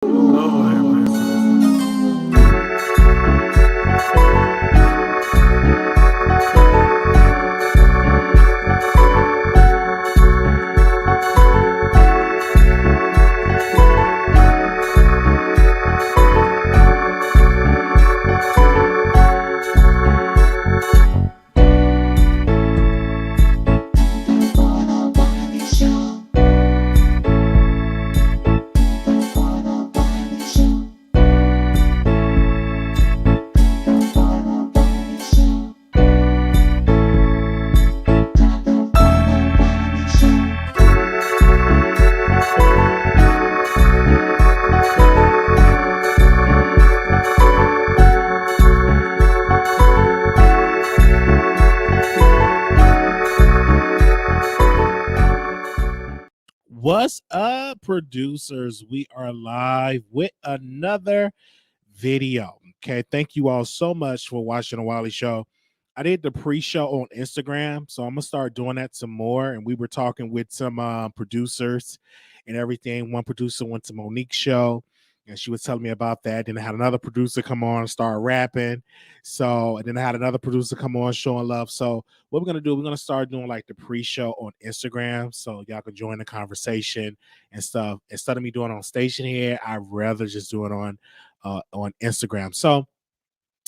Lord have mercy. What's up, producers? We are live with another video. Okay, thank you all so much for watching the Wiley Show. I did the pre-show on Instagram, so I'm gonna start doing that some more. And we were talking with some producers and everything. One producer went to Monique's show, and she was telling me about that. Then I had another producer come on and start rapping. So, and then I had another producer come on showing love. So, what we're gonna do, we're gonna start doing like the pre-show on Instagram, so y'all can join the conversation and stuff. Instead of me doing it on station here, I'd rather just do it on Instagram. So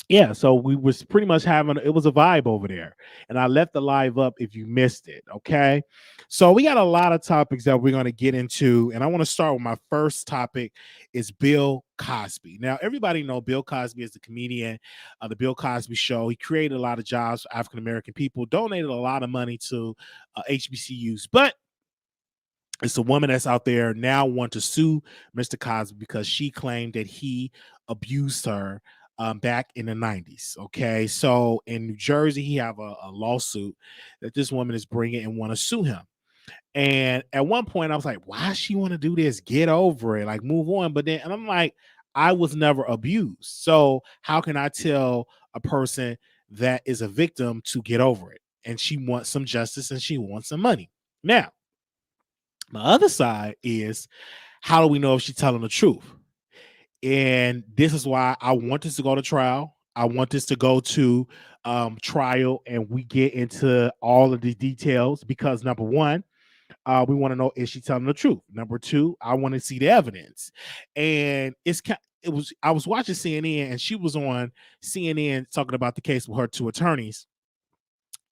yeah, so we was pretty much having it was a vibe over there, and I left the live up if you missed it. Okay, so we got a lot of topics that we're going to get into, and I want to start with my first topic is Bill Cosby. Now everybody know Bill Cosby is the comedian of the Bill Cosby Show. He created a lot of jobs for African American people, donated a lot of money to HBCUs, but it's a woman that's out there now want to sue Mr. Cosby because she claimed that he abused her back in the 90s. Okay, so in New Jersey, he have a lawsuit that this woman is bringing and want to sue him. And at one point, I was like, why she want to do this? Get over it, like move on. But then, and I'm like, I was never abused, so how can I tell a person that is a victim to get over it? And she wants some justice and she wants some money. Now, my other side is, how do we know if she's telling the truth? And this is why I want this to go to trial. I want this to go to trial, and we get into all of the details because number one, we want to know, is she telling the truth? Number two, I want to see the evidence. And it was I was watching CNN, and she was on CNN talking about the case with her two attorneys,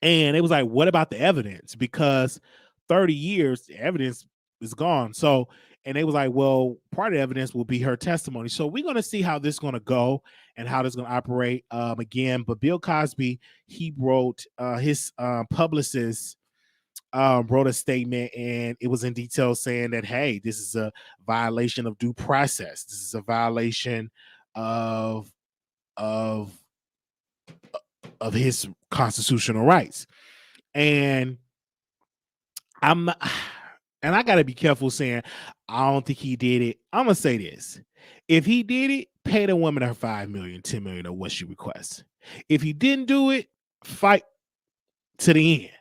and it was like, what about the evidence? Because 30 years, the evidence is gone. So, and they was like, well, part of the evidence will be her testimony. So we're going to see how this is going to go and how this is going to operate again. But Bill Cosby, he wrote his publicist wrote a statement, and it was in detail saying that, hey, this is a violation of due process. This is a violation of of of his constitutional rights. And I'm not, and I gotta be careful saying I don't think he did it. I'm gonna say this: if he did it, pay the woman her 5 million, 10 million, or what she requests. If he didn't do it, fight to the end.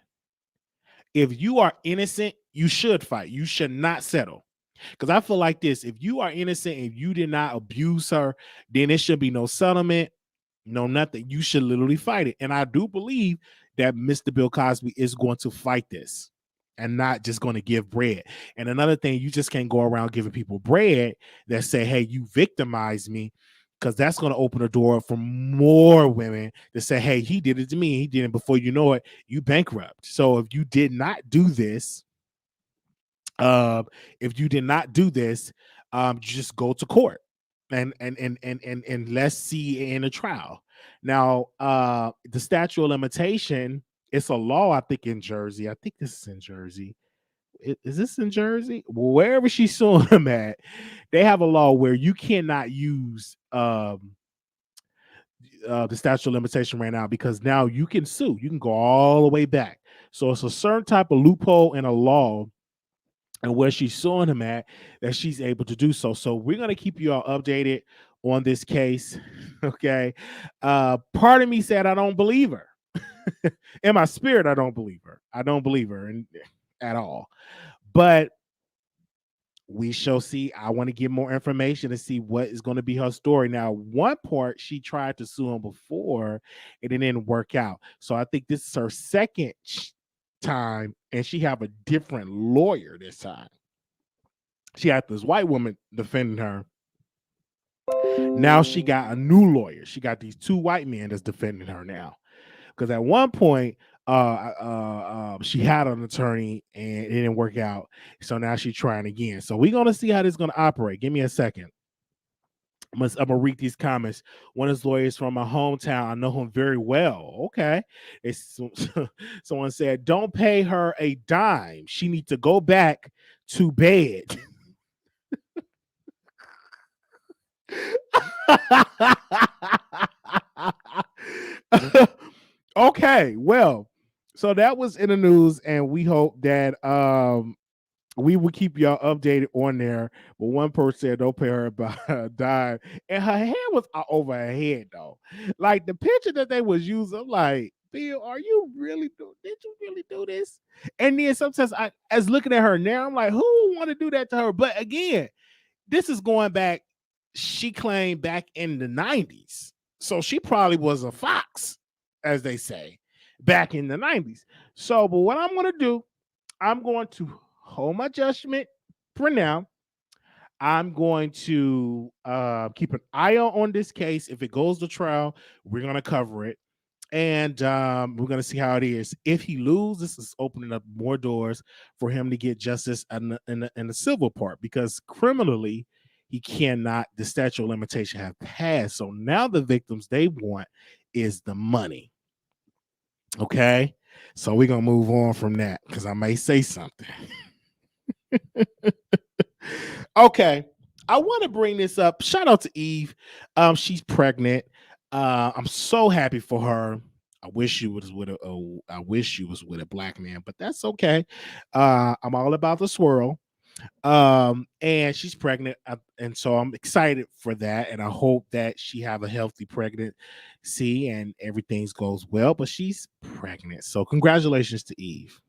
If you are innocent, you should fight. You should not settle. Because I feel like this: if you are innocent and you did not abuse her, then there should be no settlement, no nothing. You should literally fight it. And I do believe that Mr. Bill Cosby is going to fight this and not just going to give bread. And another thing, you just can't go around giving people bread that say, hey, you victimized me, because that's going to open the door for more women to say, hey, he did it to me. He did it. Before you know it, you bankrupt. So if you did not do this, just go to court and let's see in a trial. Now, the statute of limitation, it's a law, I think, in Jersey. I think this is in Jersey. Is this in Jersey? Wherever she's suing them at, they have a law where you cannot use the statute of limitation right now, because now you can sue. You can go all the way back. So it's a certain type of loophole in a law and where she's suing him at, that she's able to do so. So we're going to keep you all updated on this case. Okay. Part of me said I don't believe her. In my spirit, I don't believe her. I don't believe her at all. But we shall see. I want to get more information to see what is going to be her story. Now, one part she tried to sue him before, and it didn't work out. So I think this is her second time, and she have a different lawyer this time. She had this white woman defending her. Now she got a new lawyer. She got these two white men that's defending her now. Because at one point, she had an attorney and it didn't work out. So now she's trying again. So we're gonna see how this is gonna operate. Give me a second. I'm gonna read these comments. One of his lawyers from my hometown. I know him very well. Okay. It's, someone said, "Don't pay her a dime. She needs to go back to bed." Okay, well, so that was in the news, and we hope that we will keep y'all updated on there. But one person said don't pay her about a dime, and her hair was over her head though. Like the picture that they was using, I'm like, Bill, are you really did you really do this? And then sometimes as looking at her now, I'm like, who would want to do that to her? But again, this is going back, she claimed back in the 90s. So she probably was a fox, as they say, back in the 90s. So, but what I'm going to do, I'm going to hold my judgment for now. I'm going to keep an eye on this case. If it goes to trial, we're going to cover it. And we're going to see how it is. If he loses, this is opening up more doors for him to get justice in the civil part, because criminally, he cannot, the statute of limitation have passed. So now the victims they want is the money. Okay. So we're going to move on from that because I may say something. Okay. I want to bring this up. Shout out to Eve. She's pregnant. I'm so happy for her. I wish she was with a black man, but that's okay. I'm all about the swirl. And she's pregnant, and so I'm excited for that, and I hope that she have a healthy pregnancy and everything goes well. But she's pregnant, so congratulations to Eve.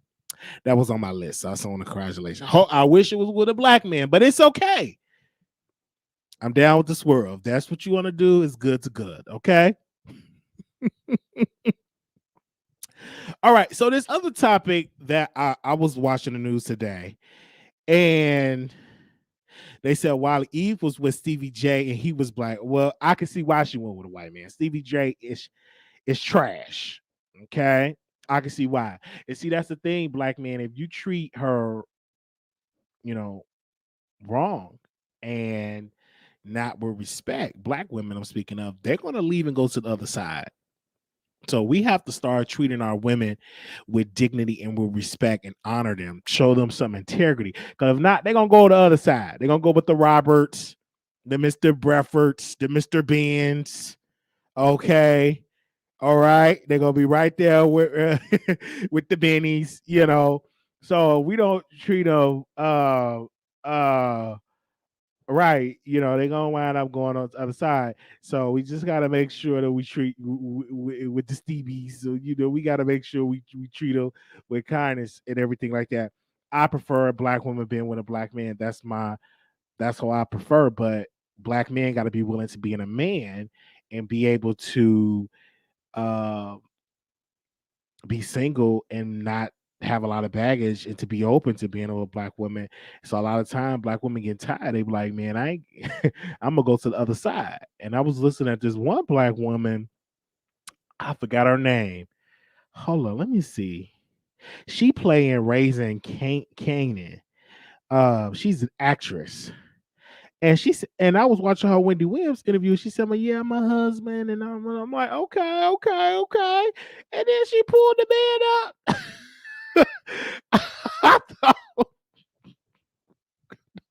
That was on my list. So I want to congratulations. I wish it was with a black man, but it's okay. I'm down with the swirl. If that's what you want to do, it's good to good. Okay. All right. So this other topic that I was watching the news today, and they said while Eve was with Stevie J and he was black. Well, I can see why she went with a white man. Stevie J is trash. Okay. I can see why. And see, that's the thing, black man. If you treat her, wrong and not with respect, black women I'm speaking of, they're gonna leave and go to the other side. So we have to start treating our women with dignity and with respect and honor them, show them some integrity. Because if not, they're gonna go to the other side. They're gonna go with the Roberts, the Mr. Breffords, the Mr. Benz. Okay. All right. They're gonna be right there with with the Bennies, So we don't treat them right, they're gonna wind up going on the other side. So we just gotta make sure that we treat with the Stevies. So we gotta make sure we treat them with kindness and everything like that. I prefer a black woman being with a black man. That's how I prefer. But black men got to be willing to be in a man and be able to uh, be single and not have a lot of baggage and to be open to being with a black woman. So a lot of time black women get tired. They be like, man, I ain't I'm gonna go to the other side. And I was listening at this one black woman. I forgot her name. Hold on, let me see. She playing Raising Canaan. She's an actress. And I was watching her Wendy Williams interview. She said, "Well, yeah, my husband," and I'm like, okay, okay. And then she pulled the man up. I thought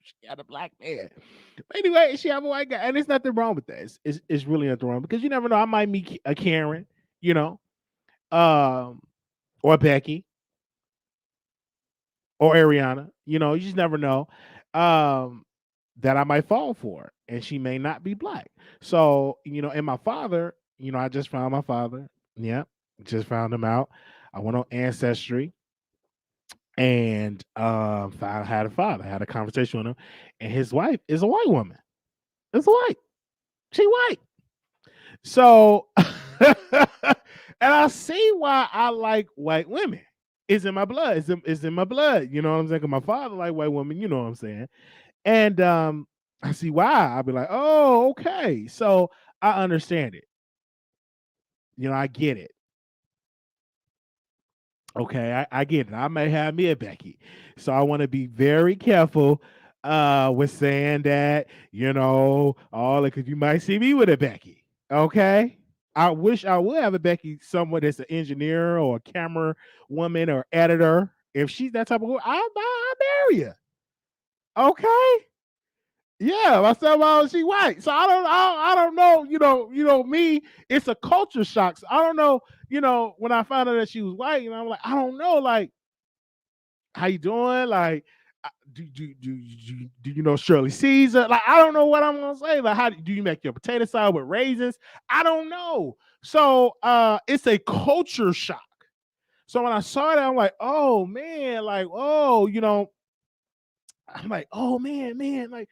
she had a black man. But anyway, she have a white guy, and there's nothing wrong with that. It's really nothing wrong because you never know. I might meet a Karen, um, or Becky or Ariana. You just never know. That I might fall for, and she may not be black. So, and my father, I just found my father. Yeah, just found him out. I went on Ancestry, And I had a father, I had a conversation with him, and his wife is a white woman. It's white. She white. So and I see why I like white women. It's in my blood. It's in my blood. You know what I'm saying? 'Cause my father like white women, you know what I'm saying? And I see why. I'll be like, oh, okay. So I understand it. You know, I get it. Okay, I get it. I may have me a Becky. So I want to be very careful with saying that, you know, all because you might see me with a Becky. Okay. I wish I would have a Becky, someone that's an engineer or a camera woman or editor. If she's that type of girl, I'll marry her. Okay. Yeah, I said, well, she white. So I don't know, me, it's a culture shock. So I don't know, when I found out that she was white, I'm like, I don't know, like, how you doing? Like, do you know Shirley Caesar? Like, I don't know what I'm gonna say. Like, how do you make your potato salad with raisins? I don't know. So it's a culture shock. So when I saw that, I'm like, oh man, like, oh, I'm like, oh man, like,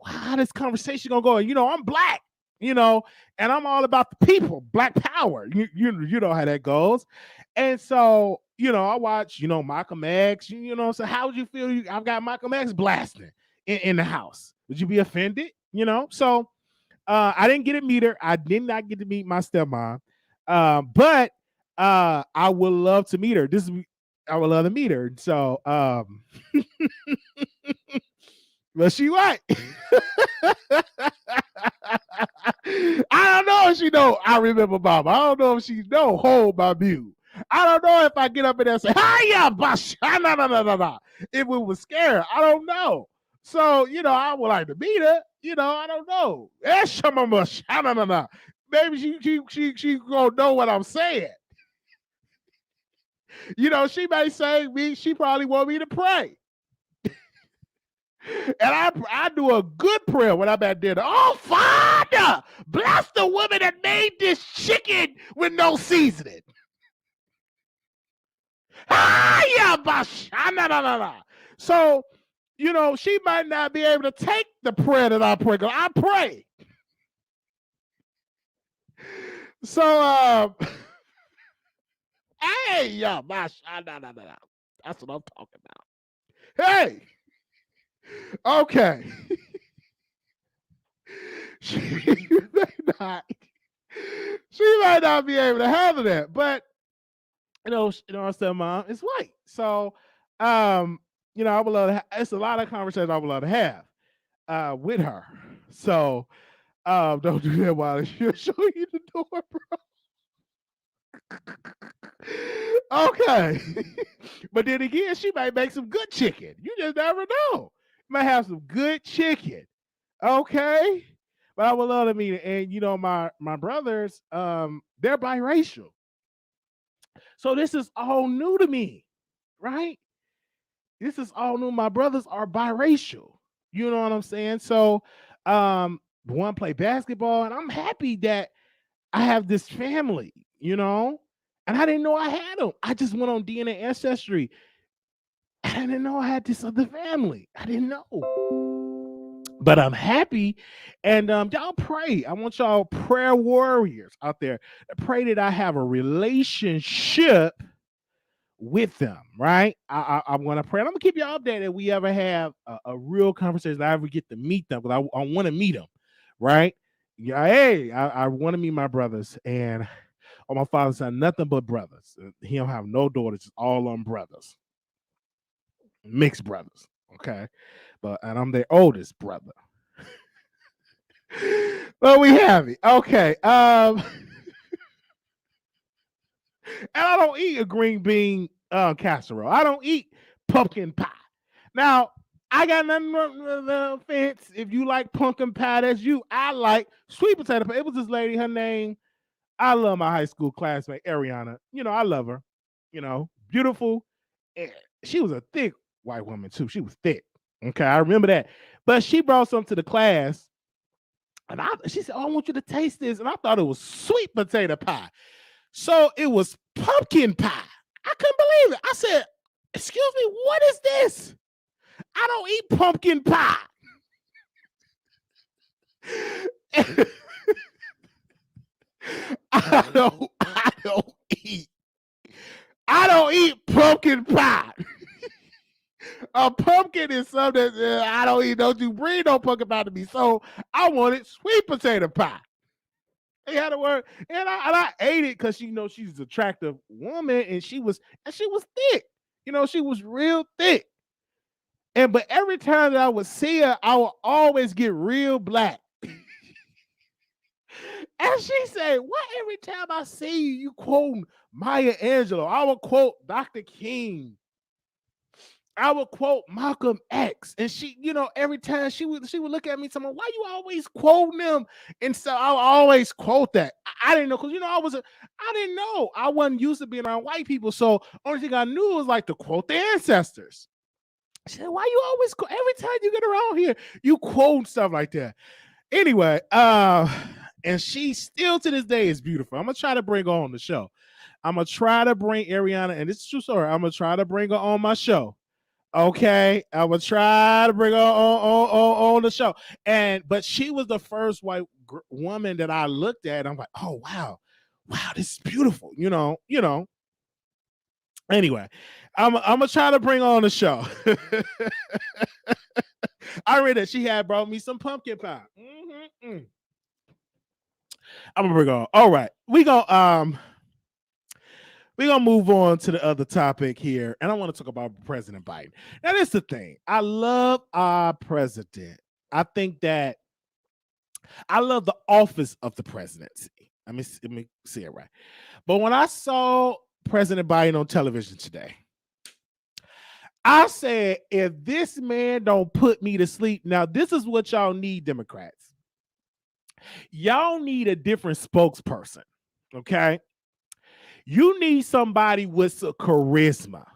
how this conversation gonna go? I'm black, and I'm all about the people, black power. You know how that goes. And so, I watch, Malcolm X, so how would you feel? I've got Malcolm X blasting in the house. Would you be offended? So I didn't get to meet her. I did not get to meet my stepmom. But I would love to meet her. I would love to meet her. So but she white. I don't know if she know I remember Mama. I don't know if she know hold my mule. I don't know if I get up in there and say, hiya, bash. No. If we was scared, I don't know. So, I would like to meet her. I don't know. Maybe she gonna know what I'm saying. She may say she probably want me to pray. And I do a good prayer when I'm at dinner. Oh, Father, bless the woman that made this chicken with no seasoning. So, she might not be able to take the prayer that I pray. I pray. So, hey, that's what I'm talking about. Hey, okay. She might not be able to handle that, but I said, Mom, it's white. So, I would love to it's a lot of conversations I would love to have with her. So, don't do that while she'll show you the door, bro. Okay. But then again, she might make some good chicken. You just never know. Might have some good chicken. Okay. But I would love to meet her. And my brothers, they're biracial. So this is all new to me, right? This is all new. My brothers are biracial. You know what I'm saying? So one play basketball, and I'm happy that I have this family, and I didn't know I had them. I just went on DNA Ancestry. I didn't know I had this other family. I didn't know. But I'm happy. And y'all pray. I want y'all prayer warriors out there to pray that I have a relationship with them, right? I'm going to pray. And I'm going to keep y'all updated if we ever have a real conversation. I ever get to meet them, because I want to meet them, right? Yeah, hey, I want to meet my brothers. And on my father's side, nothing but brothers. He don't have no daughters, just all on brothers. Mixed brothers, okay? And I'm their oldest brother. But we have it. Okay. And I don't eat a green bean casserole. I don't eat pumpkin pie. Now, I got nothing wrong with the offense. If you like pumpkin pie, that's you. I like sweet potato pie. It was this lady, her name, I love my high school classmate, Ariana. I love her. Beautiful. And she was a thick white woman, too. She was thick. Okay, I remember that. But she brought some to the class. And she said, oh, I want you to taste this. And I thought it was sweet potato pie. So it was pumpkin pie. I couldn't believe it. I said, Excuse me, what is this? I don't eat pumpkin pie. I don't eat pumpkin pie. A pumpkin is something that I don't eat. Don't you bring no pumpkin pie to me. So I wanted sweet potato pie. They had a word, and I ate it because she's an attractive woman, and she was thick. She was real thick. But every time that I would see her, I would always get real black. And she said, "What? Every time I see you, you quoting Maya Angelou? I would quote Dr. King. I would quote Malcolm X." And she, every time she would look at me, tell me, "Why you always quoting them?" And so I would always quote that. I didn't know, because I didn't know. I wasn't used to being around white people, so only thing I knew was like to quote the ancestors. She said, "Why you always every time you get around here, you quote stuff like that?" Anyway, and she still to this day is beautiful. I'm gonna try to bring her on the show. I'm gonna try to bring Ariana, and this is true story. I'm gonna try to bring her on my show. Okay, I will try to bring her on the show. But she was the first white woman that I looked at. I'm like, oh wow, this is beautiful. Anyway, I'm gonna try to bring her on the show. I read that she had brought me some pumpkin pie. Mm-hmm. I'm gonna bring her on. All right, we're gonna move on to the other topic here, and I want to talk about President Biden. Now, that's the thing. I love our president. I think that I love the office of the presidency. Let me see it right. But when I saw President Biden on television today, I said, if this man don't put me to sleep, now this is what y'all need, Democrats. Y'all need a different spokesperson, okay? You need somebody with some charisma.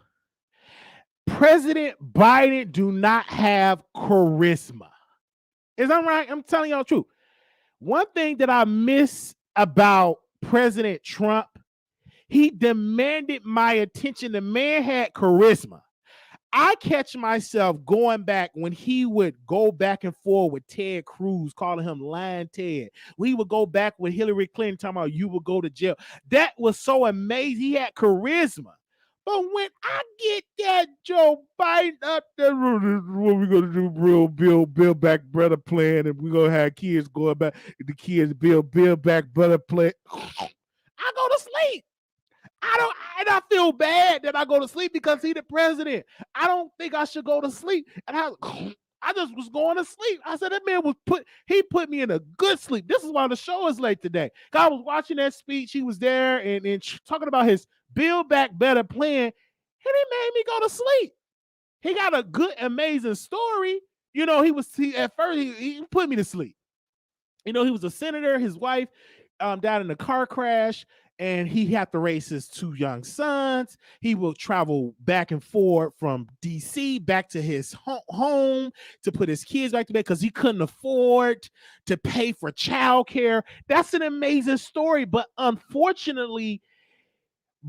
President Biden do not have charisma. Is that right? I'm telling y'all the truth. One thing that I miss about President Trump, he demanded my attention. The man had charisma. I catch myself going back when he would go back and forth with Ted Cruz, calling him Lying Ted. We would go back with Hillary Clinton, talking about you will go to jail. That was so amazing. He had charisma. But when I get that Joe Biden up there, what we're going to do, build back better plan, and we're going to have kids going back, the kids build back better plan. I go to sleep. I feel bad that I go to sleep because he's the president. I don't think I should go to sleep. And I just was going to sleep. I said, that man he put me in a good sleep. This is why the show is late today. I was watching that speech. He was there and talking about his Build Back Better plan, and he made me go to sleep. He got a good, amazing story. At first he put me to sleep. He was a senator. His wife died in a car crash, and he had to raise his two young sons. He will travel back and forth from DC back to his home to put his kids back to bed because he couldn't afford to pay for childcare. That's an amazing story, but unfortunately,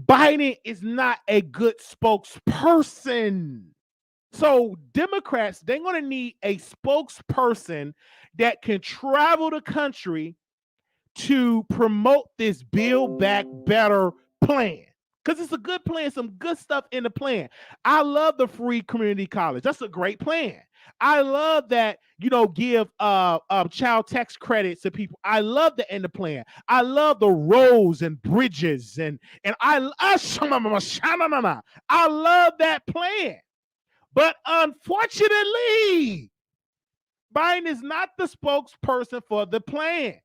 Biden is not a good spokesperson. So Democrats, they're going to need a spokesperson that can travel the country to promote this Build Back Better plan. Because it's a good plan, some good stuff in the plan. I love the free community college. That's a great plan. I love that, give child tax credits to people. I love the end of plan. I love the roads and bridges and I love that plan. But unfortunately, Biden is not the spokesperson for the plan.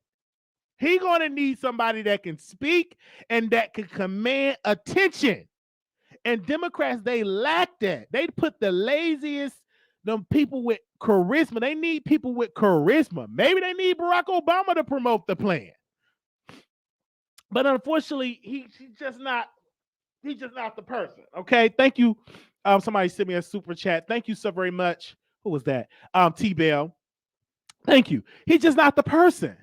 He's going to need somebody that can speak and that can command attention. And Democrats, they lack that. They put the laziest, them people with charisma. They need people with charisma. Maybe they need Barack Obama to promote the plan. But unfortunately, he's just not the person. Okay. Thank you. Somebody sent me a super chat. Thank you so very much. Who was that? T-Bell. Thank you. He's just not the person.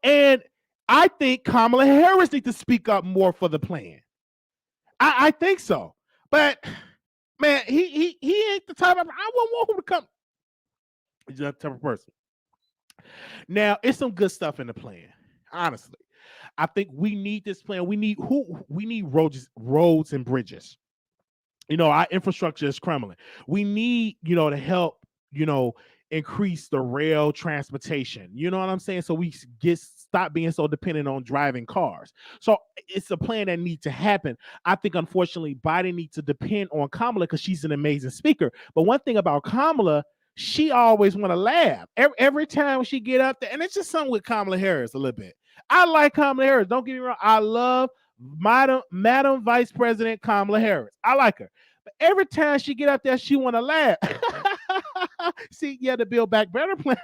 And I think Kamala Harris needs to speak up more for the plan. I think so. But man, he ain't the type of I wouldn't want him to come. He's not the type of person. Now, it's some good stuff in the plan. Honestly, I think we need this plan. We need roads and bridges. Our infrastructure is crumbling. We need, to help, increase the rail transportation. You know what I'm saying? So we stop being so dependent on driving cars. So it's a plan that needs to happen. I think, unfortunately, Biden needs to depend on Kamala because she's an amazing speaker. But one thing about Kamala, she always want to laugh every time she get up there. And it's just something with Kamala Harris a little bit. I like Kamala Harris. Don't get me wrong. I love Madam Vice President Kamala Harris. I like her. But every time she get up there, she want to laugh. See, yeah, the Build Back Better plan.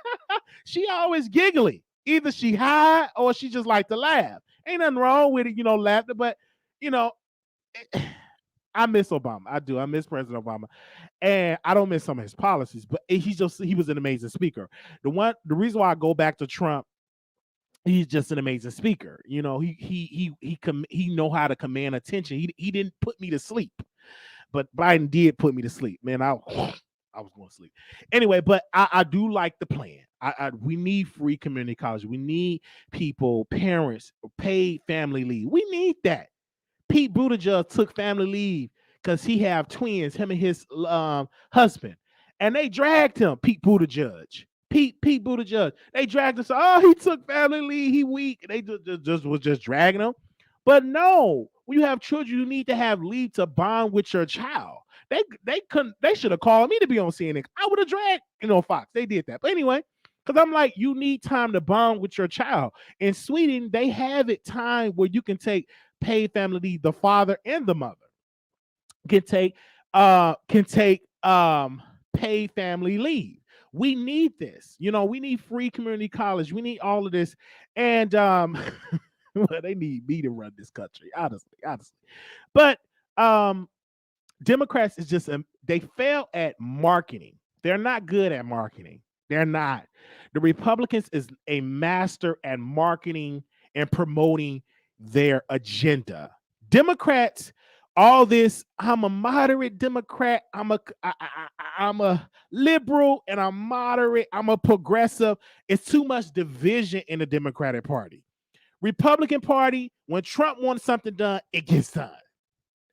She always giggly. Either she high or she just like to laugh. Ain't nothing wrong with it, laughter. But, I miss Obama. I do. I miss President Obama. And I don't miss some of his policies. But he was an amazing speaker. The reason why I go back to Trump, he's just an amazing speaker. He know how to command attention. He didn't put me to sleep, but Biden did put me to sleep. Man, I was going to sleep anyway. But I do like the plan. We need free community college. We need parents, paid family leave. We need that. Pete Buttigieg took family leave because he have twins, him and his husband, and they dragged him. Pete Buttigieg. They dragged us. Oh, he took family leave. He weak. They was just dragging him. But no, when you have children, you need to have leave to bond with your child. They should have called me to be on CNN. I would have dragged, Fox. They did that. But anyway, because I'm like, you need time to bond with your child. In Sweden, they have it time where you can take paid family leave. The father and the mother can take paid family leave. We need this. We need free community college. We need all of this. And well, they need me to run this country, honestly. But Democrats is just they fail at marketing. They're not good at marketing. They're not. The Republicans is a master at marketing and promoting their agenda. Democrats, all this, I'm a moderate Democrat, I'm a liberal, and I'm moderate, I'm a progressive. It's too much division in the Democratic Party. Republican Party, when Trump wants something done, it gets done.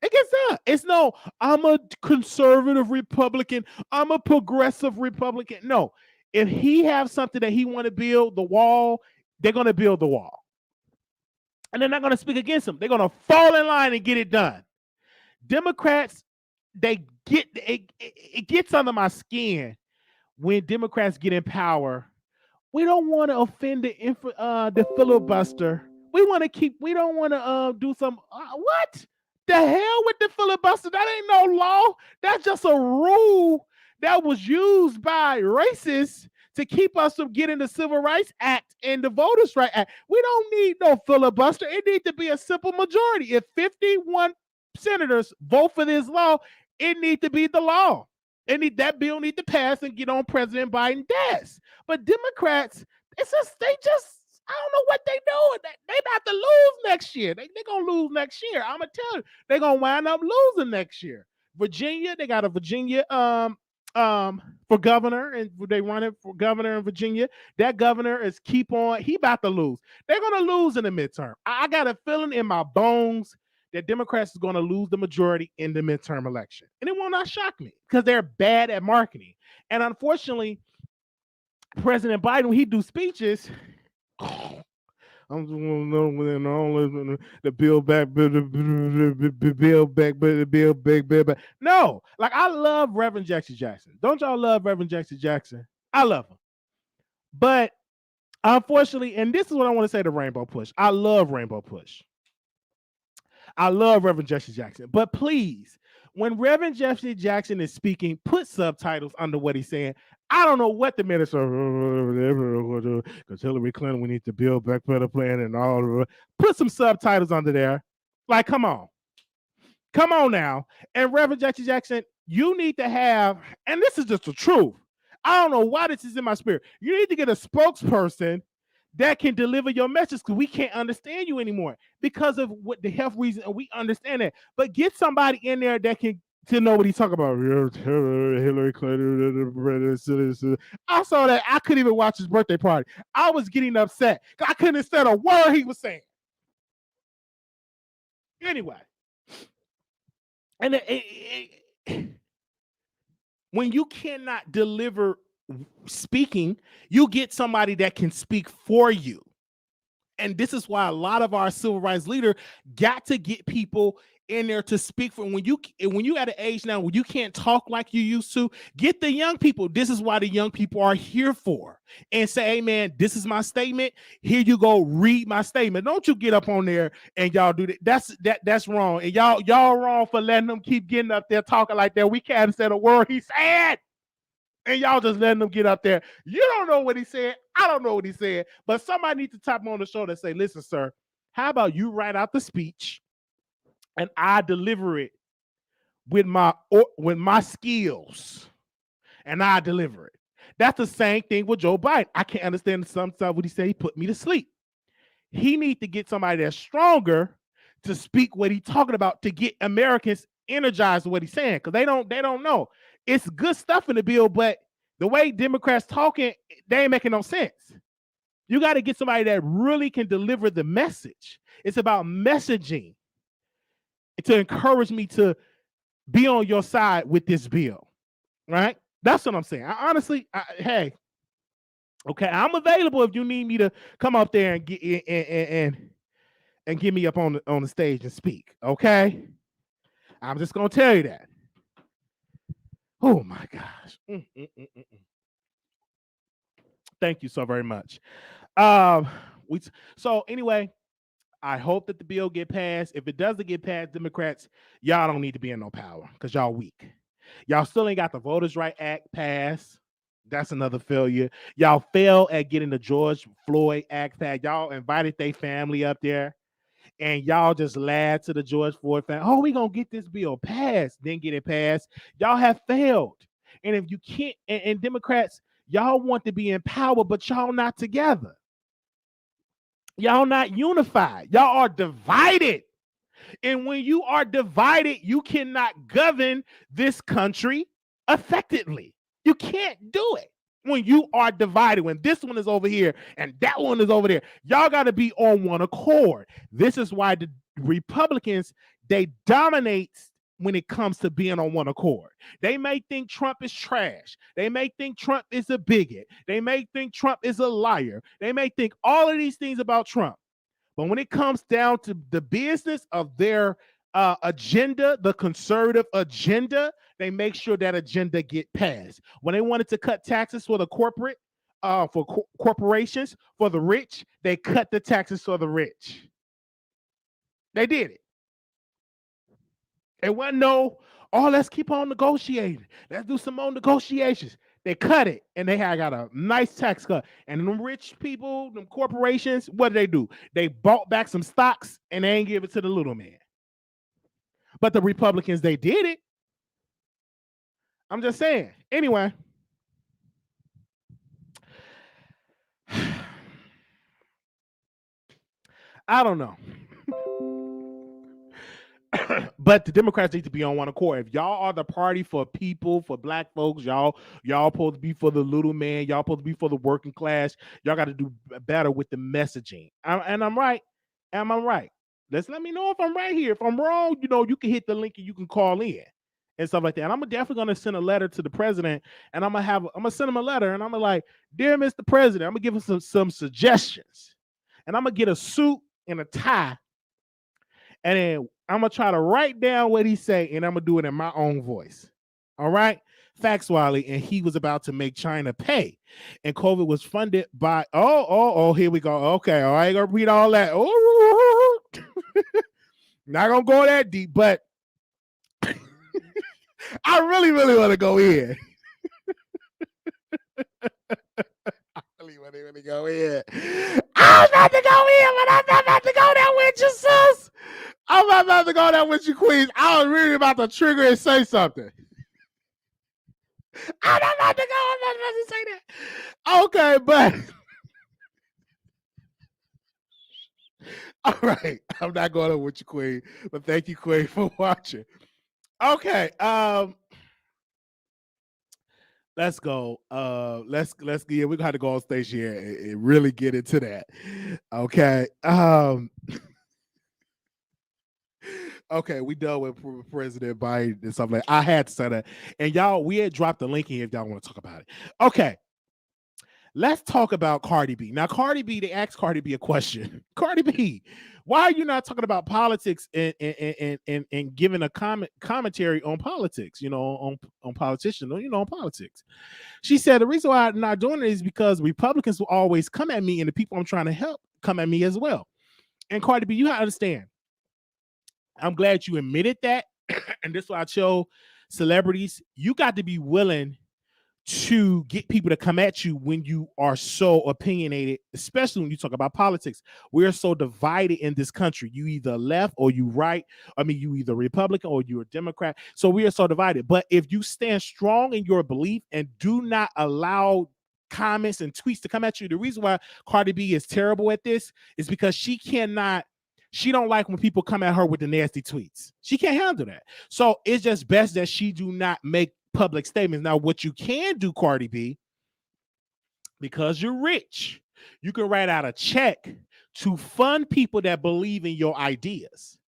It gets done. It's no, I'm a conservative Republican, I'm a progressive Republican. No, if he has something that he want to build, the wall, they're going to build the wall. And they're not going to speak against him. They're going to fall in line and get it done. Democrats, it gets under my skin when Democrats get in power. We don't want to offend the filibuster. We don't want to do some, what? The hell with the filibuster? That ain't no law. That's just a rule that was used by racists to keep us from getting the Civil Rights Act and the Voters' Rights Act. We don't need no filibuster. It needs to be a simple majority. If 51 senators vote for this law, it needs to be the law. That bill needs to pass and get on President Biden's desk. But Democrats, they just, I don't know what they doing. They about to lose next year. They gonna lose next year. I'm gonna tell you, they gonna wind up losing next year. Virginia, they got a Virginia for governor, and they run it for governor in Virginia. That governor is he about to lose. They're gonna lose in the midterm. I got a feeling in my bones that Democrats is gonna lose the majority in the midterm election. And it will not shock me because they're bad at marketing. And unfortunately, President Biden, when he do speeches, I'm just want to know the Build Back. No, like I love Reverend Jackson. Don't y'all love Reverend Jackson? I love him. But unfortunately, and this is what I want to say to Rainbow Push. I love Rainbow Push. I love Reverend Jesse Jackson. But please, when Reverend Jesse Jackson is speaking, put subtitles under what he's saying. I don't know what the minister, because Hillary Clinton, we need to build back better plan and all. Put some subtitles under there. Like, come on. Come on now. And Reverend Jesse Jackson, you need to have, and this is just the truth. I don't know why this is in my spirit. You need to get a spokesperson that can deliver your message because we can't understand you anymore because of what the health reason, and we understand that. But get somebody in there that can to know what he's talking about. Hillary Clinton. I saw that. I couldn't even watch his birthday party. I was getting upset. I couldn't understand a word he was saying. Anyway, and when you cannot deliver speaking, you get somebody that can speak for you. And this is why a lot of our civil rights leaders got to get people in there to speak for. When you at an age now where you can't talk like you used to, get the young people. This is why the young people are here for. And say, hey man, this is my statement. Here you go, read my statement. Don't you get up on there and y'all do that. That's wrong. And y'all wrong for letting them keep getting up there talking like that. We can't say the word he said. And y'all just letting them get up there. You don't know what he said. I don't know what he said. But somebody needs to tap on the shoulder and say, listen, sir, how about you write out the speech and I deliver it with my skills and I deliver it. That's the same thing with Joe Biden. I can't understand sometimes what he said. He put me to sleep. He needs to get somebody that's stronger to speak what he's talking about to get Americans energized with what he's saying, because they don't know. It's good stuff in the bill, but the way Democrats talking, they ain't making no sense. You got to get somebody that really can deliver the message. It's about messaging to encourage me to be on your side with this bill, right? That's what I'm saying. Hey, okay, I'm available if you need me to come up there and get and get me up on the stage and speak. Okay, I'm just gonna tell you that. Oh my gosh. Thank you so very much. So anyway, I hope that the bill get passed. If it doesn't get passed, Democrats, y'all don't need to be in no power because y'all weak. Y'all still ain't got the Voters' Right Act passed. That's another failure. Y'all failed at getting the George Floyd Act passed. Y'all invited their family up there, and y'all just lied to the George Floyd family. Oh, we gonna get this bill passed, then get it passed. Y'all have failed. And if you can't, and Democrats, y'all want to be in power, but y'all not together. Y'all not unified. Y'all are divided. And when you are divided, you cannot govern this country effectively. You can't do it when you are divided. When this one is over here and that one is over there, y'all got to be on one accord. This is why the Republicans, they dominate when it comes to being on one accord. They may think Trump is trash. They may think Trump is a bigot. They may think Trump is a liar. They may think all of these things about Trump. But when it comes down to the business of their agenda, the conservative agenda, they make sure that agenda get passed. When they wanted to cut taxes for the corporations, for the rich, they cut the taxes for the rich. They did it. It wasn't let's keep on negotiating. Let's do some more negotiations. They cut it, and they got a nice tax cut. And them rich people, them corporations, what do? They bought back some stocks, and they ain't give it to the little man. But the Republicans, they did it. I'm just saying. Anyway. I don't know. But the Democrats need to be on one accord. If y'all are the party for people, for black folks, y'all supposed to be for the little man, y'all supposed to be for the working class, y'all got to do better with the messaging. And I'm right. Am I right? Let me know if I'm right here. If I'm wrong, you can hit the link and you can call in and stuff like that. And I'm definitely gonna send a letter to the president, and I'm gonna send him a letter, and I'm gonna like, dear Mr. President, I'm gonna give him some suggestions, and I'm gonna get a suit and a tie, and then I'm gonna try to write down what he say, and I'm gonna do it in my own voice. All right. Facts, Wiley, and he was about to make China pay, and COVID was funded by. Here we go. Okay, I ain't gonna read all that. Oh, not gonna go that deep, but I really, really want to go in. I really want to go in. I'm about to go in, but I'm not about to go there with you, sis. I'm not about to go there with you, Queens. I was really about to trigger and say something. I'm not about to go. I'm not about to say that. Okay, but All right. I'm not going over with you, Queen, but thank you, Queen, for watching. Okay. Let's go. Yeah, we're gonna have to go on stage here and really get into that. Okay. Okay, we done with President Biden and stuff like that. I had to say that. And y'all, we had dropped the link in if y'all want to talk about it. Okay. Let's talk about Cardi B. Now, Cardi B, they asked Cardi B a question. Cardi B, why are you not talking about politics and giving a commentary on politics, on politicians, on politics? She said, the reason why I'm not doing it is because Republicans will always come at me and the people I'm trying to help come at me as well. And Cardi B, you have to understand. I'm glad you admitted that. And this is why I tell celebrities, you got to be willing to get people to come at you when you are so opinionated, especially when you talk about politics. We're so divided in this country. You either left or you right. I mean, you either Republican or you're a Democrat. So we are so divided. But if you stand strong in your belief and do not allow comments and tweets to come at you, the reason why Cardi B is terrible at this is because she don't like when people come at her with the nasty tweets. She can't handle that. So it's just best that she do not make public statements. Now, what you can do, Cardi B, because you're rich, you can write out a check to fund people that believe in your ideas.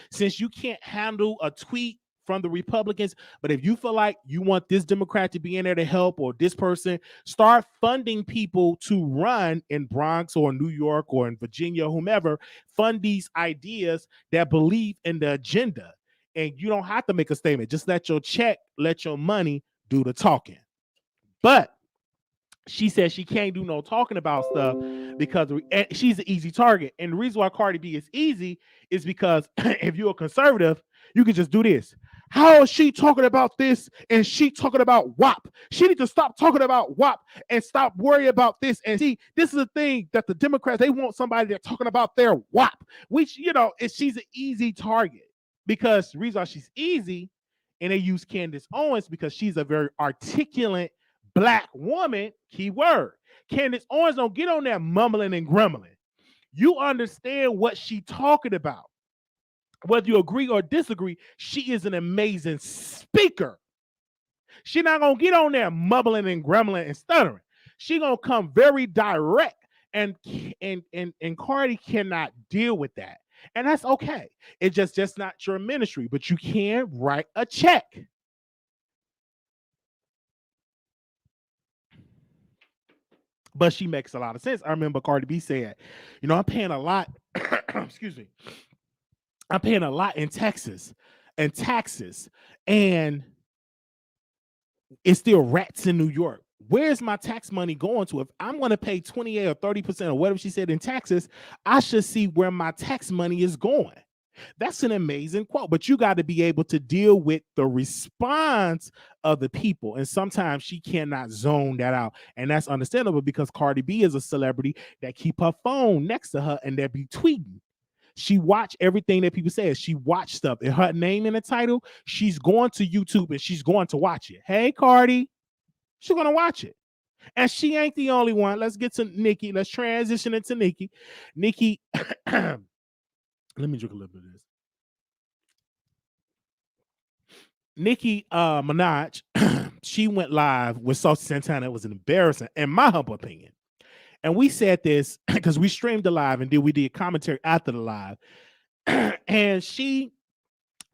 Since you can't handle a tweet from the Republicans, but if you feel like you want this Democrat to be in there to help or this person, start funding people to run in Bronx or New York or in Virginia, whomever, fund these ideas that believe in the agenda. And you don't have to make a statement. Just let your check, let your money do the talking. But she says she can't do no talking about stuff because she's an easy target. And the reason why Cardi B is easy is because if you're a conservative, you can just do this. How is she talking about this and she talking about WAP? She needs to stop talking about WAP and stop worrying about this. And see, this is the thing that the Democrats, they want somebody that's talking about their WAP, which, she's an easy target. Because the reason why she's easy, and they use Candace Owens because she's a very articulate Black woman, key word. Candace Owens don't get on there mumbling and grumbling. You understand what she's talking about. Whether you agree or disagree, she is an amazing speaker. She's not going to get on there mumbling and grumbling and stuttering. She's going to come very direct, and Cardi cannot deal with that. And that's okay. It's just not your ministry, but you can write a check. But she makes a lot of sense. I remember Cardi B said, I'm paying a lot. Excuse me. I'm paying a lot in Texas and taxes, and it's still rats in New York. Where's my tax money going to? If I'm going to pay 28 or 30% or whatever she said in taxes, I should see where my tax money is going. That's an amazing quote, but you got to be able to deal with the response of the people. And sometimes she cannot zone that out. And that's understandable because Cardi B is a celebrity that keep her phone next to her and they be tweeting. She watch everything that people say. She watch stuff. And her name in the title, she's going to YouTube and she's going to watch it. Hey, Cardi, she's going to watch it. And she ain't the only one. Let's get to Nicki. Let's transition into Nicki. Nicki, let me drink a little bit of this. Nicki Minaj, she went live with Saucy Santana. It was an embarrassing, in my humble opinion. And we said this because we streamed the live and we did commentary after the live. And she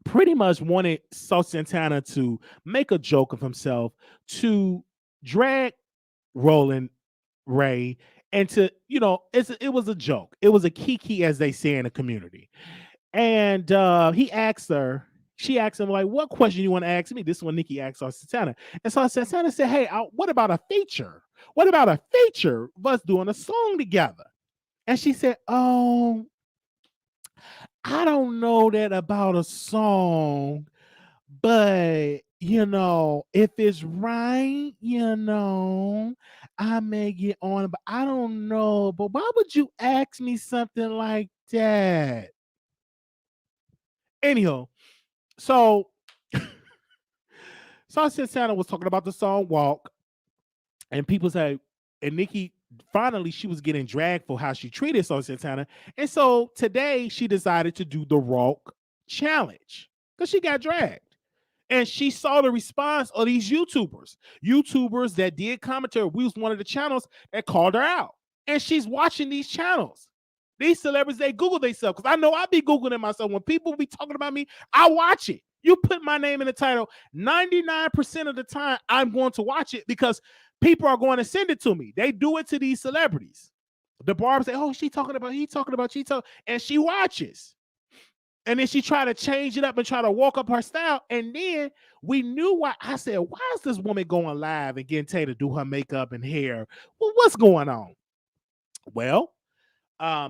pretty much wanted Saucy Santana to make a joke of himself, to drag Roland Ray, and to, it was a joke. It was a kiki, as they say in the community. And she asked him, like, what question you want to ask me? This is when Nicki asked Saucy Santana. And Saucy Santana said, hey, what about a feature? What about a feature of us doing a song together? And she said, oh, I don't know that about a song, but, if it's right, I may get on it, but I don't know. But why would you ask me something like that? Anyhow, so Saucy Santana was talking about the song Walk, and people say, and Nicki finally she was getting dragged for how she treated Saucy Santana. And so today she decided to do the Rock challenge because she got dragged. And she saw the response of these YouTubers that did commentary. We was one of the channels that called her out. And she's watching these channels. These celebrities, they Google themselves. Because I know I be Googling myself. When people be talking about me, I watch it. You put my name in the title, 99% of the time, I'm going to watch it because people are going to send it to me. They do it to these celebrities. The barber say, oh, she talking about, and she watches. And then she tried to change it up and try to walk up her style. And then we knew why. I said, why is this woman going live and getting Tay to do her makeup and hair? Well, what's going on? Well,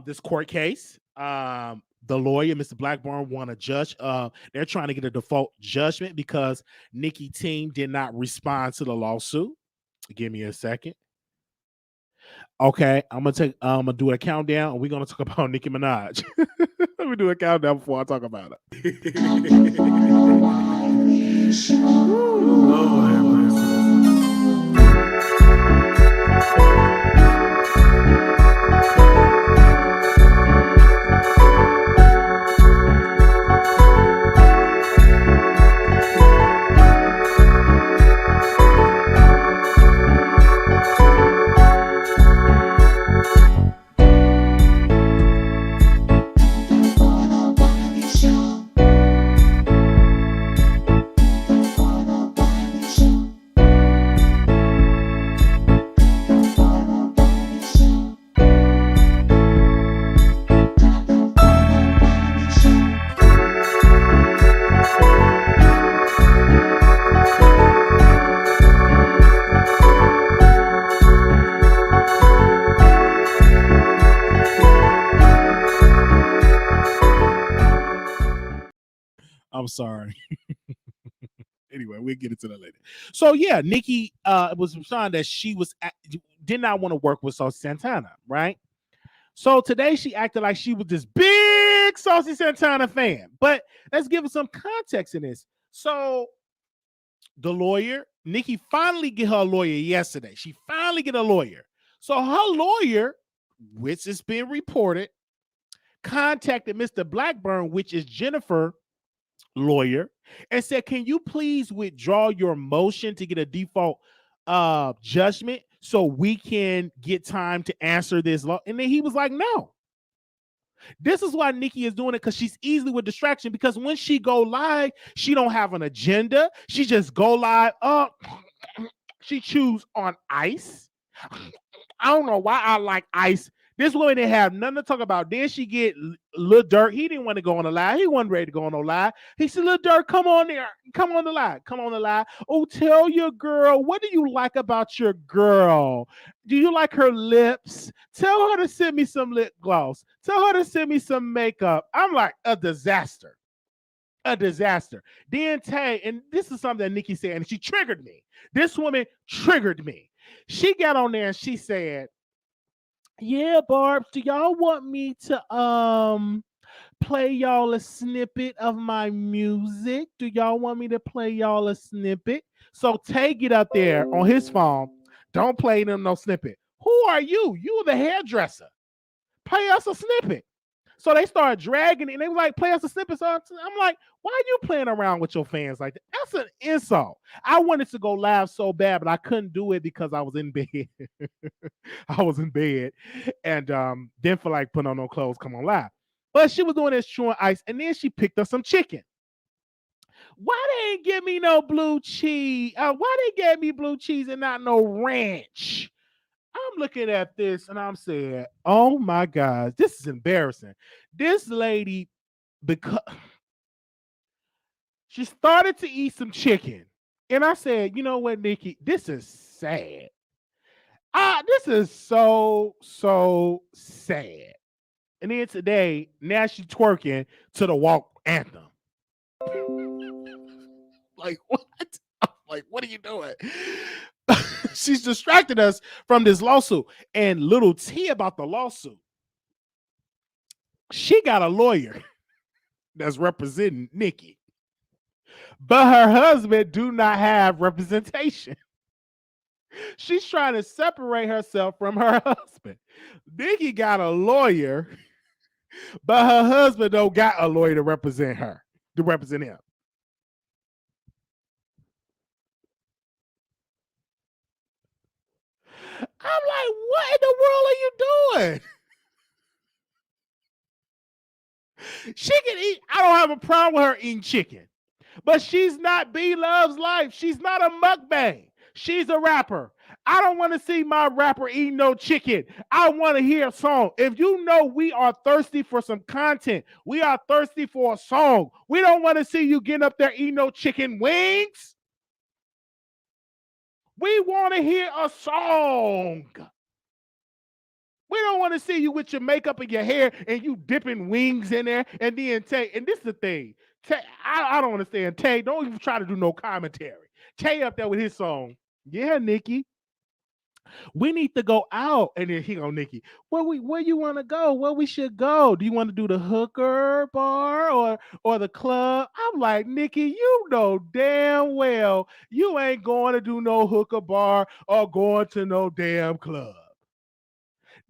this court case, the lawyer, Mr. Blackburn, won a judge. They're trying to get a default judgment because Nicki team did not respond to the lawsuit. Give me a second. Okay, I'm gonna do a countdown, and we're gonna talk about Nicki Minaj. Let me do a countdown before I talk about it. Lord, I'm sorry. Anyway, we'll get into that later. So yeah, Nicki was showing that she did not want to work with Saucy Santana, right? So today she acted like she was this big Saucy Santana fan. But let's give us some context in this. So the lawyer, Nicki finally get her lawyer yesterday. She finally get a lawyer. So her lawyer, which is being reported, contacted Mr. Blackburn, which is Jennifer lawyer, and said, can you please withdraw your motion to get a default judgment so we can get time to answer this law? And then he was like, no. This is why Nicki is doing it, because she's easily with distraction, because when she go live, she don't have an agenda. She just go live up. She chews on ice. I don't know why I like ice. This woman didn't have nothing to talk about. Then she get Lil Durk. He didn't want to go on the live. He wasn't ready to go on no live. He said, Lil Durk, come on there. Come on the live. Come on the live. Oh, tell your girl, what do you like about your girl? Do you like her lips? Tell her to send me some lip gloss. Tell her to send me some makeup. I'm like, a disaster. A disaster. Then Tay, and this is something that Nicki said, and she triggered me. This woman triggered me. She got on there and she said, yeah, Barb, do y'all want me to play y'all a snippet of my music? Do y'all want me to play y'all a snippet? So Tay get up there on his phone. Don't play them no snippet. Who are you? You the hairdresser. Play us a snippet. So they started dragging it, and they were like, play us a snippet. So I'm like, why are you playing around with your fans like that? That's an insult. I wanted to go live so bad, but I couldn't do it because I was in bed. I was in bed and didn't feel like putting on no clothes, come on live. But she was doing this chewing ice, and then she picked up some chicken. Why they ain't give me no blue cheese? Why they gave me blue cheese and not no ranch? I'm looking at this and I'm saying, oh my God, this is embarrassing. This lady, because she started to eat some chicken. And I said, you know what, Nicki, this is sad. This is so sad. And then today, now she's twerking to the walk anthem. Like, what? I'm like, what are you doing? She's distracted us from this lawsuit. And little T about the lawsuit. She got a lawyer that's representing Nicki. But her husband do not have representation. She's trying to separate herself from her husband. Nicki got a lawyer, but her husband don't got a lawyer to represent her, to represent him. I'm like, what in the world are you doing? She can eat. I don't have a problem with her eating chicken, but she's not B Love's Life. She's not a mukbang. She's a rapper. I don't want to see my rapper eating no chicken. I want to hear a song. If you know we are thirsty for some content, we are thirsty for a song. We don't want to see you getting up there eating no chicken wings. We want to hear a song. We don't want to see you with your makeup and your hair and you dipping wings in there and then Tay. And this is the thing. Tay, I don't understand. Tay, don't even try to do no commentary. Tay up there with his song. Yeah, Nicki. We need to go out. And then he go, Nicki, where you want to go? Where we should go? Do you want to do the hooker bar or the club? I'm like, Nicki, you know damn well you ain't going to do no hooker bar or going to no damn club.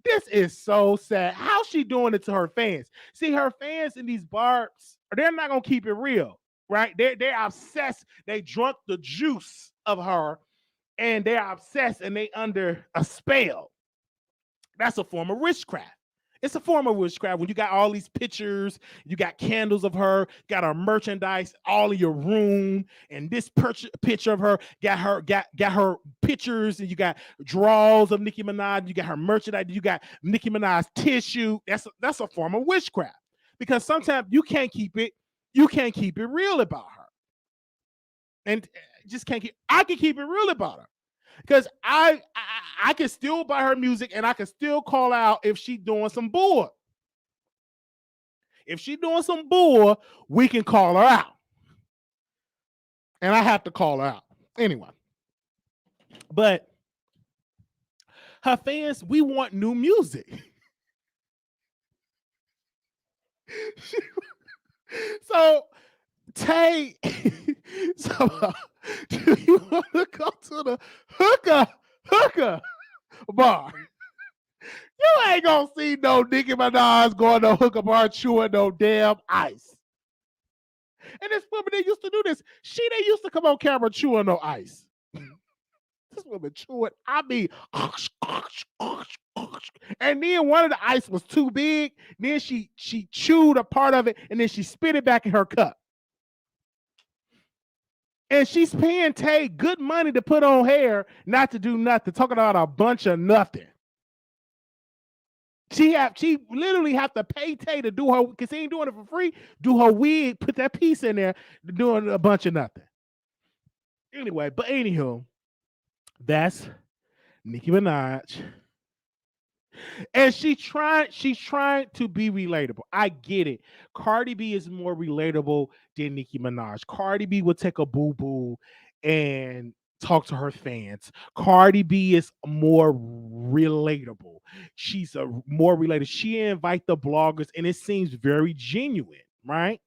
This is so sad. How's she doing it to her fans? See, her fans in these bars, they're not gonna keep it real, right? They're obsessed. They drunk the juice of her, and they're obsessed, and they under a spell. That's a form of witchcraft. It's a form of witchcraft when you got all these pictures, you got candles of her, got her merchandise all in your room, and this picture of her got her pictures, and you got drawers of Nicki Minaj, you got her merchandise, you got Nicki Minaj tissue. That's a form of witchcraft because sometimes you can't keep it real about her, and just can't keep. I can keep it real about her. Because I can still buy her music and I can still call out if she doing some bull. If she doing some bull, we can call her out. And I have to call her out. Anyway. But her fans, we want new music. So Tay, so do you want to go to the hooker bar? You ain't gonna see no Nicki Minaj going to hooker bar chewing no damn ice. And this woman, they used to do this. They used to come on camera chewing no ice. This woman chewing, I mean, and then one of the ice was too big. Then she chewed a part of it, and then she spit it back in her cup. And she's paying Tay good money to put on hair, not to do nothing, talking about a bunch of nothing. She literally have to pay Tay to do her, because he ain't doing it for free, do her wig, put that piece in there, doing a bunch of nothing. Anyway, but anywho, that's Nicki Minaj. And she's trying to be relatable. I get it. Cardi B is more relatable than Nicki Minaj. Cardi B would take a boo-boo and talk to her fans. Cardi B is more relatable. She's a more related. She invite the bloggers, and it seems very genuine, right?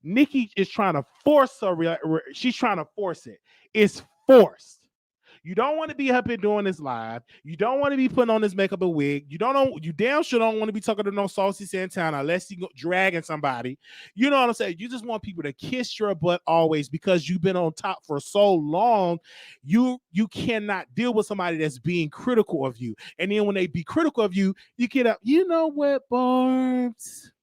Nicki is trying to force her. She's trying to force it. It's forced. You don't want to be up here doing this live. You don't want to be putting on this makeup and wig. You damn sure don't want to be talking to no Saucy Santana unless you go dragging somebody. You know what I'm saying? You just want people to kiss your butt always because you've been on top for so long. You cannot deal with somebody that's being critical of you. And then when they be critical of you, you get up. You know what, Barbs?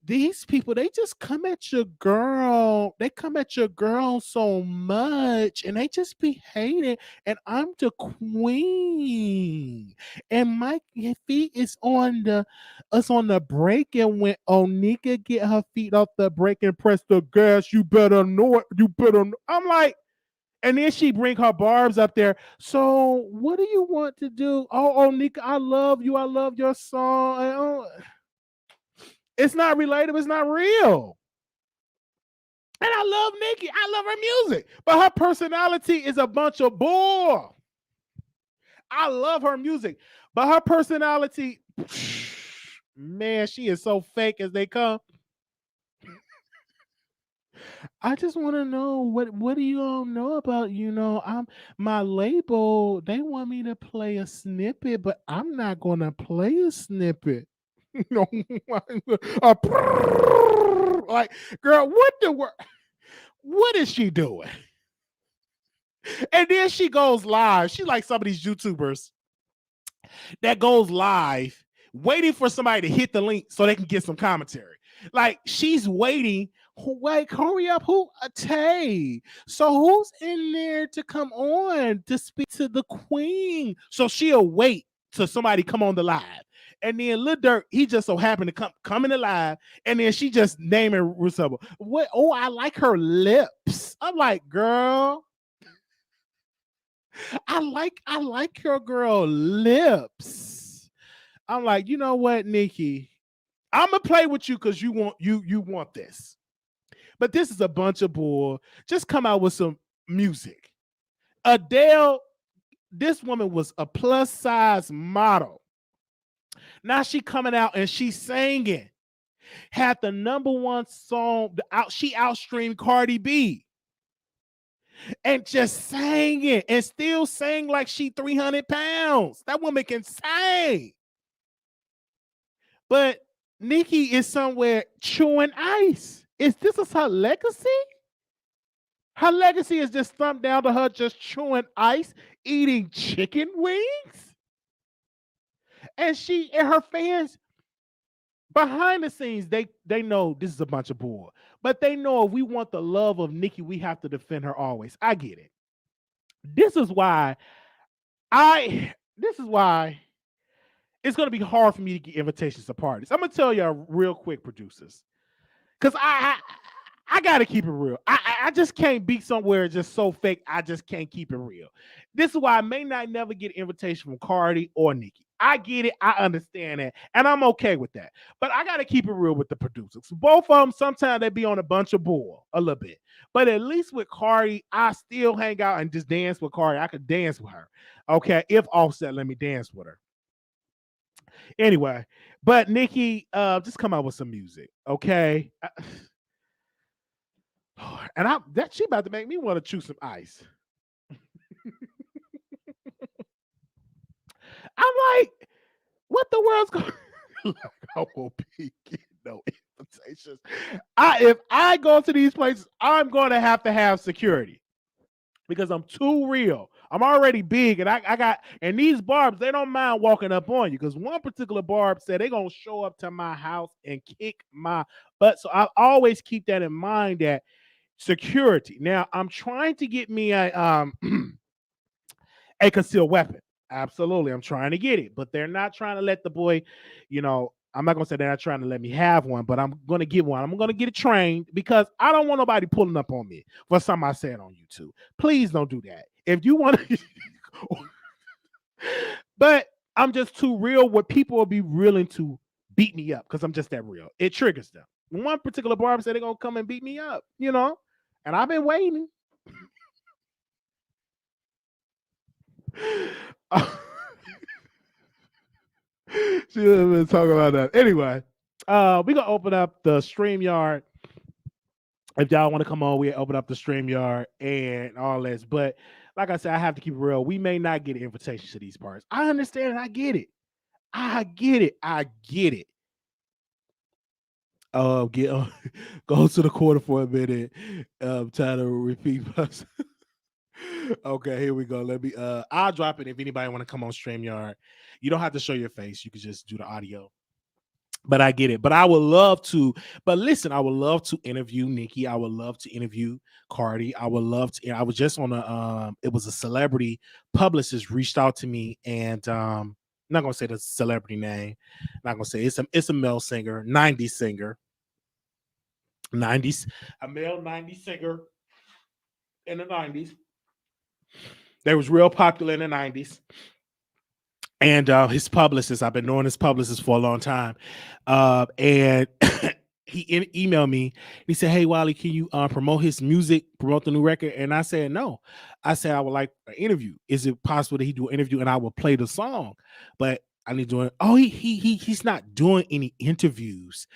These people, they just come at your girl. They come at your girl so much, and they just be hating. And I'm the queen, and my feet is on the brake. And when Onika get her feet off the brake and press the gas, you better know it. You better know. I'm like, and then she bring her Barbs up there. So what do you want to do? Oh, Onika, I love you. I love your song. It's not relatable. It's not real. And I love Nicki. I love her music. But her personality is a bunch of bull. I love her music. But her personality, man, she is so fake as they come. I just want to know what do you all know about, I'm my label, they want me to play a snippet, but I'm not gonna play a snippet. No, a like, girl, what is she doing? And then she goes live. She like some of these YouTubers that goes live waiting for somebody to hit the link so they can get some commentary. Like she's waiting. Wait, hurry up. Who? Tay. So who's in there to come on to speak to the queen? So she'll wait till somebody come on the live. And then Lil Durk, he just so happened to come in the live, and then she just naming Russell. What? Oh, I like her lips. I'm like, girl, I like your girl lips. I'm like, you know what, Nicki? I'm gonna play with you because you want this. But this is a bunch of bull. Just come out with some music. Adele, this woman was a plus size model. Now she coming out and she's singing. Had the number one song. She outstreamed Cardi B. And just sang it and still sang like she 300 pounds. That woman can sing. But Nicki is somewhere chewing ice. Is this her legacy? Her legacy is just thumbed down to her just chewing ice, eating chicken wings. And she and her fans behind the scenes, they know this is a bunch of bull. But they know if we want the love of Nicki, we have to defend her always. I get it. This is why it's going to be hard for me to get invitations to parties. I'm going to tell y'all real quick, producers, because I got to keep it real. I just can't be somewhere just so fake. I just can't keep it real. This is why I may not never get an invitation from Cardi or Nicki. I get it. I understand that. And I'm okay with that. But I got to keep it real with the producers. Both of them, sometimes they be on a bunch of bull a little bit. But at least with Cardi, I still hang out and just dance with Cardi. I could dance with her. Okay. If Offset let me dance with her. Anyway, but Nicki, just come out with some music. Okay. And she about to make me want to chew some ice. I'm like, what the world's going like, I won't be getting no invitations. If I go to these places, I'm going to have security because I'm too real. I'm already big, and I got, and these barbs, they don't mind walking up on you because one particular barb said they're going to show up to my house and kick my butt. So I always keep that in mind, that security. Now I'm trying to get me a a concealed weapon. Absolutely, I'm trying to get it, but they're not trying to let the boy, I'm not gonna say they're not trying to let me have one, but I'm gonna get one. I'm gonna get it trained because I don't want nobody pulling up on me for something I said on YouTube. Please don't do that. If you want to, but I'm just too real where people will be willing to beat me up because I'm just that real. It triggers them. One particular barber said they're gonna come and beat me up, and I've been waiting. She didn't even talk about that. Anyway, we're gonna open up the StreamYard. If y'all want to come on, we open up the StreamYard and all this. But like I said, I have to keep it real. We may not get an invitation to these parts. I understand. I get it. I get it. I get it. Go to the corner for a minute. Trying to repeat myself. Okay, here we go. Let me I'll drop it if anybody want to come on StreamYard. You don't have to show your face, you can just do the audio. But I get it. But I would love to, but listen, I would love to interview Nicki. I would love to interview Cardi. I would love to. I was just on it was a celebrity publicist reached out to me, and I'm not gonna say the celebrity name. I'm not gonna say it's a male singer, 90s singer. 90s, a male 90s singer in the 90s. They was real popular in the 90s. And his publicist, I've been knowing his publicist for a long time. And he emailed me. He said, "Hey, Wiley, can you promote his music, promote the new record?" And I said, "No." I said, "I would like an interview. Is it possible that he do an interview and I will play the song?" But I need to. Oh, he's not doing any interviews.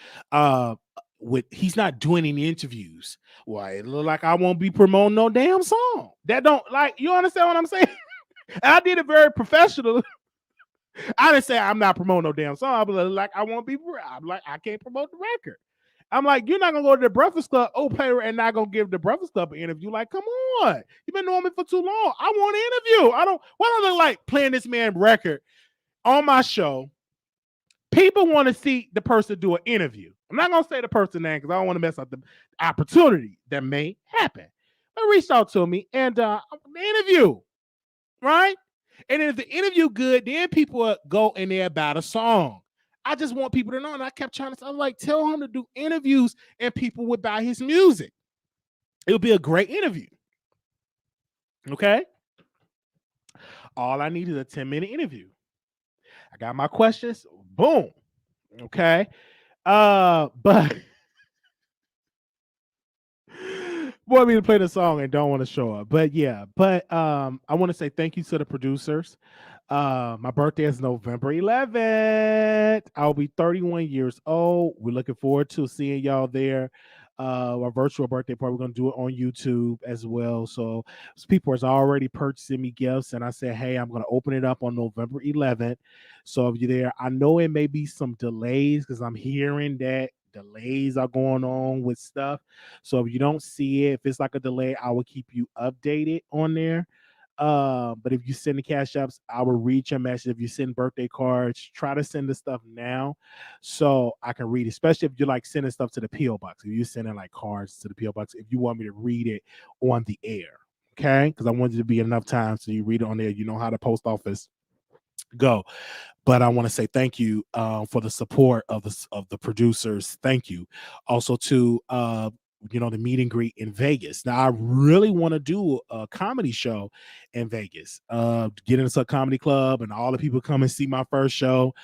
he's not doing any interviews. Well, it look like I won't be promoting no damn song. That don't like you understand what I'm saying? I did it very professional. I didn't say I'm not promoting no damn song. I was like, I won't be. I'm like, I can't promote the record. I'm like, you're not gonna go to the Breakfast Club, and not gonna give the Breakfast Club an interview. Like, come on, you've been knowing me for too long. I want an interview. I don't. Why don't I look like playing this man record on my show? People want to see the person do an interview. I'm not gonna say the person name because I don't want to mess up the opportunity that may happen. But reached out to me and the interview, right? And if the interview good, then people go in there about a song. I just want people to know. And I kept trying to say, I'm like, tell him to do interviews and people would buy his music. It would be a great interview. Okay. All I need is a 10-minute interview. I got my questions. Boom. Okay. But want me to play the song and don't want to show up. But yeah, I want to say thank you to the producers. My birthday is November 11th. I'll be 31 years old. We're looking forward to seeing y'all there. Our virtual birthday party. We're gonna do it on YouTube as well. So people are already purchasing me gifts, and I said, hey, I'm gonna open it up on November 11th. So if you're there, I know it may be some delays because I'm hearing that delays are going on with stuff. So if you don't see it, if it's like a delay, I will keep you updated on there. But if you send the cash apps, I will read your message. If you send birthday cards, try to send the stuff now so I can read it, especially if you're like sending stuff to the PO box. If you're sending like cards to the PO box, if you want me to read it on the air, okay? Because I want it to be enough time so you read it on there. You know how the post office go. But I want to say thank you for the support of the producers. Thank you. Also to the meet and greet in Vegas. Now I really want to do a comedy show in Vegas. Get into a comedy club and all the people come and see my first show.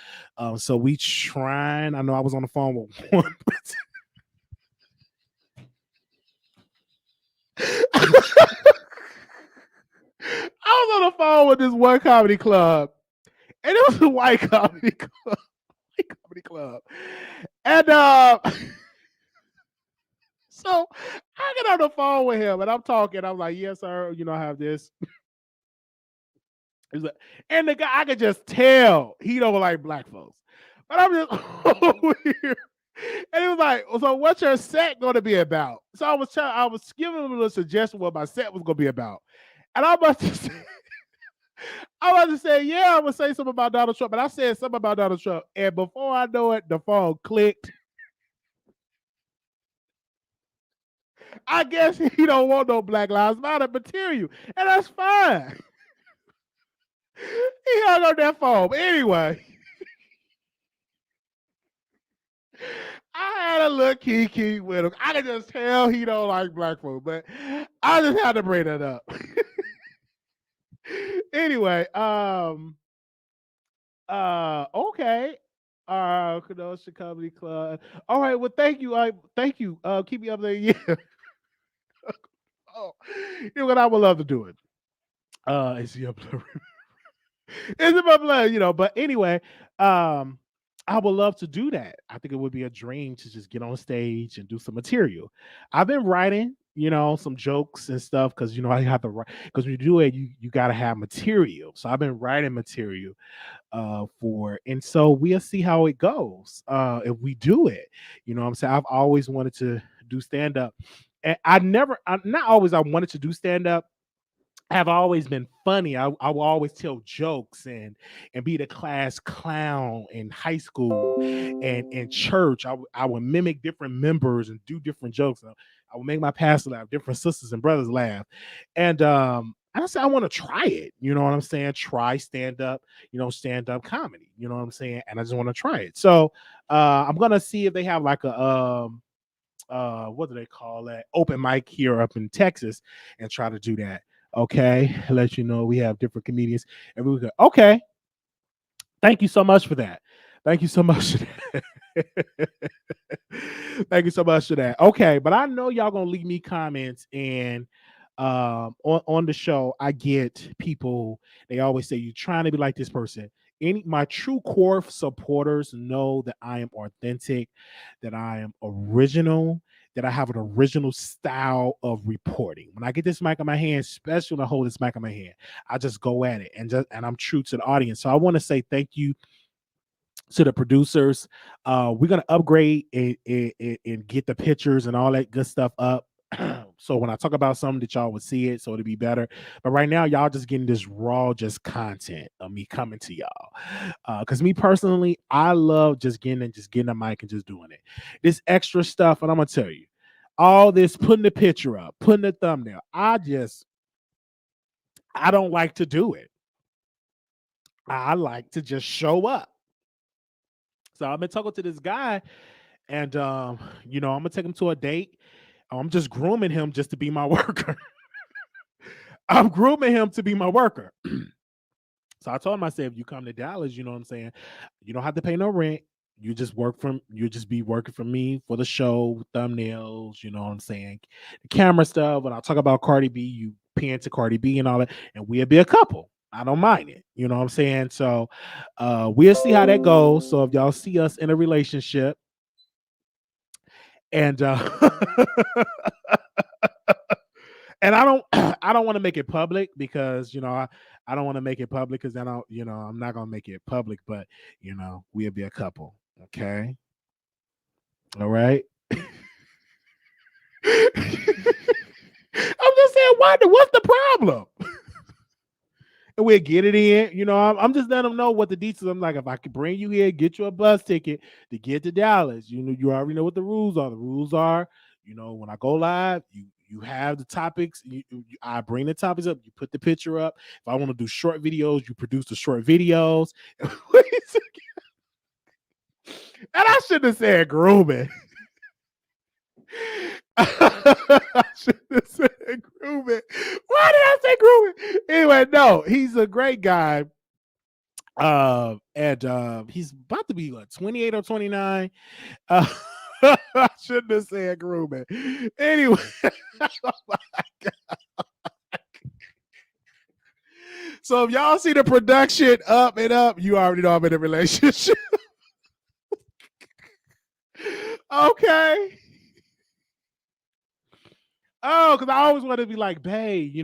So we trying. I know I was on the phone with one. I was on the phone with this one comedy club. And it was a white comedy club. And so I get on the phone with him and I'm talking. I'm like, yes, sir. I have this. And the guy, I could just tell he don't like black folks. But I'm just over here. And he was like, so what's your set going to be about? So I was giving him a little suggestion what my set was going to be about. And I'm about to say, yeah, I'm going to say something about Donald Trump. But I said something about Donald Trump. And before I know it, the phone clicked. I guess he don't want no Black Lives Matter material. And that's fine. He hung on that phone. But anyway, I had a little kiki with him. I could just tell he don't like black folk. But I just had to bring that up. Anyway, okay. Kenosha Comedy Club. All right, well, thank you. Thank you. Keep me up there. Yeah. Oh, you know what? I would love to do it. It's your blood. It's in my blood, but anyway, I would love to do that. I think it would be a dream to just get on stage and do some material. I've been writing, some jokes and stuff because I have to write because when you do it, you got to have material. So I've been writing material and so we'll see how it goes if we do it. You know what I'm saying? I've always wanted to do stand up, and not always I wanted to do stand up. Have always been funny. I will always tell jokes and be the class clown in high school and in church. I would mimic different members and do different jokes. I would make my pastor laugh, different sisters and brothers laugh. And I said I want to try it. You know what I'm saying? Try stand up comedy. You know what I'm saying? And I just want to try it. So I'm gonna see if they have like a what do they call that? Open mic here up in Texas and try to do that. Okay, let you know we have different comedians every week. Okay, thank you so much for that. Thank you so much. Thank you so much for that. Okay, but I know y'all gonna leave me comments and on the show. I get people. They always say you're trying to be like this person. my true core supporters know that I am authentic, that I am original, that I have an original style of reporting. When I get this mic in my hand, especially when I hold this mic in my hand, I just go at it and I'm true to the audience. So I want to say thank you to the producers. We're gonna upgrade and get the pictures and all that good stuff up. So when I talk about something that y'all would see it, so it'll be better. But right now, y'all just getting this raw, just content of me coming to y'all. Because me personally, I love just getting a mic and just doing it. This extra stuff, and I'm gonna tell you, all this putting the picture up, putting the thumbnail. I don't like to do it. I like to just show up. So I've been talking to this guy, and I'm gonna take him to a date. I'm just grooming him just to be my worker. I'm grooming him to be my worker. So I told him, I said, if you come to Dallas, you know what I'm saying, you don't have to pay no rent. You just be working for me for the show, thumbnails, you know what I'm saying, the camera stuff. When I talk about Cardi B, you paying to Cardi B and all that, and we'll be a couple. I don't mind it. You know what I'm saying? So we'll see how that goes. So if y'all see us in a relationship, and and I don't want to make it public because I don't want to make it public because then I'm not gonna make it public, but we'll be a couple. Okay. All right. I'm just saying, what's the problem? And we'll get it in. I'm just letting them know what the details. I'm like, if I could bring you here, get you a bus ticket to get to Dallas, you already know what the rules are. The rules are, when I go live, you have the topics. I bring the topics up. You put the picture up. If I want to do short videos, you produce the short videos. And I shouldn't have said grooming. I should have said grooming. Why did I say grooming? Anyway, no, he's a great guy. And he's about to be 28 or 29. I shouldn't have said grooming. Anyway, oh my God. So if y'all see the production up and up, you already know I'm in a relationship. Okay. Oh, because I always want to be like, babe,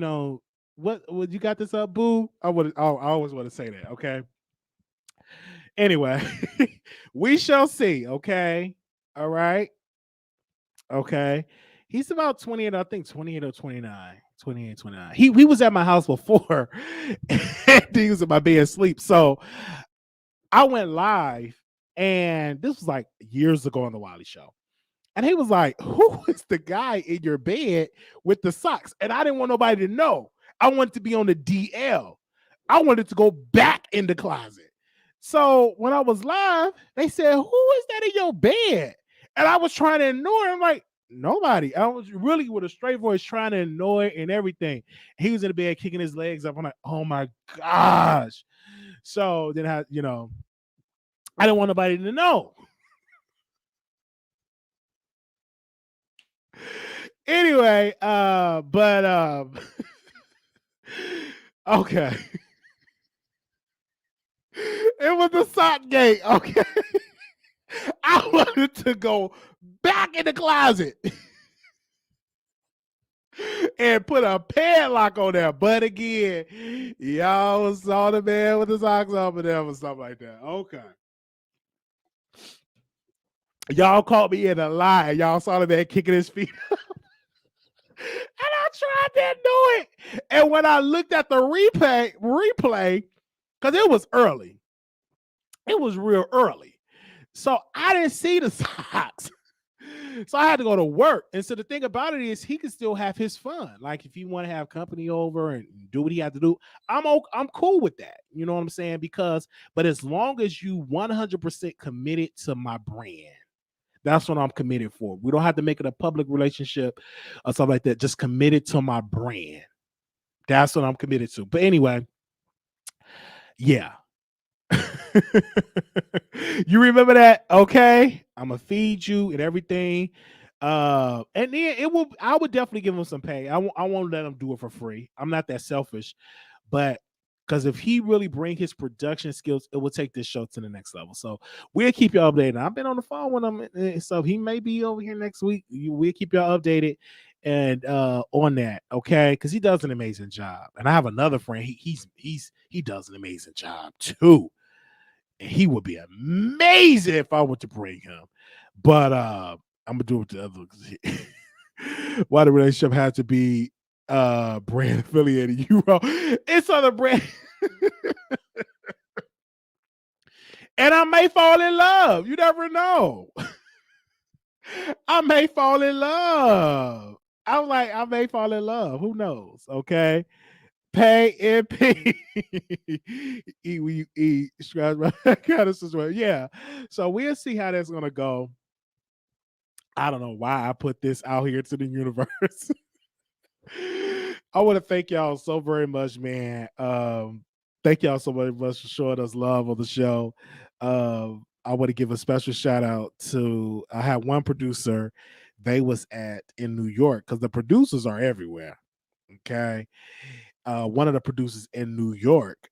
what you got this up, boo? I always want to say that. Okay. Anyway, we shall see. Okay. All right. Okay. He's about 28, I think 28 or 29. 28, 29. He was at my house before and he was in my bed asleep. So I went live, and this was like years ago on the Wiley Show. And he was like, who is the guy in your bed with the socks? And I didn't want nobody to know. I wanted to be on the DL. I wanted to go back in the closet. So when I was live, they said, who is that in your bed? And I was trying to ignore him, like, nobody. I was really with a straight voice trying to ignore it and everything. He was in the bed kicking his legs up. I'm like, oh my gosh. So then I didn't want nobody to know. Anyway, but okay. It was the sock gate. Okay. I wanted to go back in the closet and put a padlock on there. But again, y'all saw the man with the socks on and there or something like that. Okay. Y'all caught me in a lie. Y'all saw the man kicking his feet up. And I tried to do it. And when I looked at the replay, because it was early. It was real early. So I didn't see the socks. So I had to go to work. And so the thing about it is he can still have his fun. Like if you want to have company over and do what he had to do, I'm cool with that. You know what I'm saying? But as long as you 100% committed to my brand, that's what I'm committed for. We don't have to make it a public relationship or something like that. Just committed to my brand. That's what I'm committed to. But anyway, yeah. You remember that? Okay. I'm gonna feed you and everything. And then I would definitely give him some pay. I won't let him do it for free. I'm not that selfish, but Because if he really bring his production skills, it will take this show to the next level. So we'll keep y'all updated. I've been on the phone with him, so he may be over here next week. We'll keep y'all updated and on that, okay? Because he does an amazing job. And I have another friend. He does an amazing job too. And he would be amazing if I were to bring him. But I'm gonna do it with the other. Why the relationship had to be brand affiliated? You wrong. It's other brand. And I may fall in love. You never know. I may fall in love. I'm like, I may fall in love. Who knows? Okay. Pay and P. E scratch my kind of situation. Yeah. So we'll see how that's gonna go. I don't know why I put this out here to the universe. I want to thank y'all so very much, man. Thank y'all so very much for showing us love on the show. I want to give a special shout out to I had one producer they was at in New York because the producers are everywhere. Okay. One of the producers in New York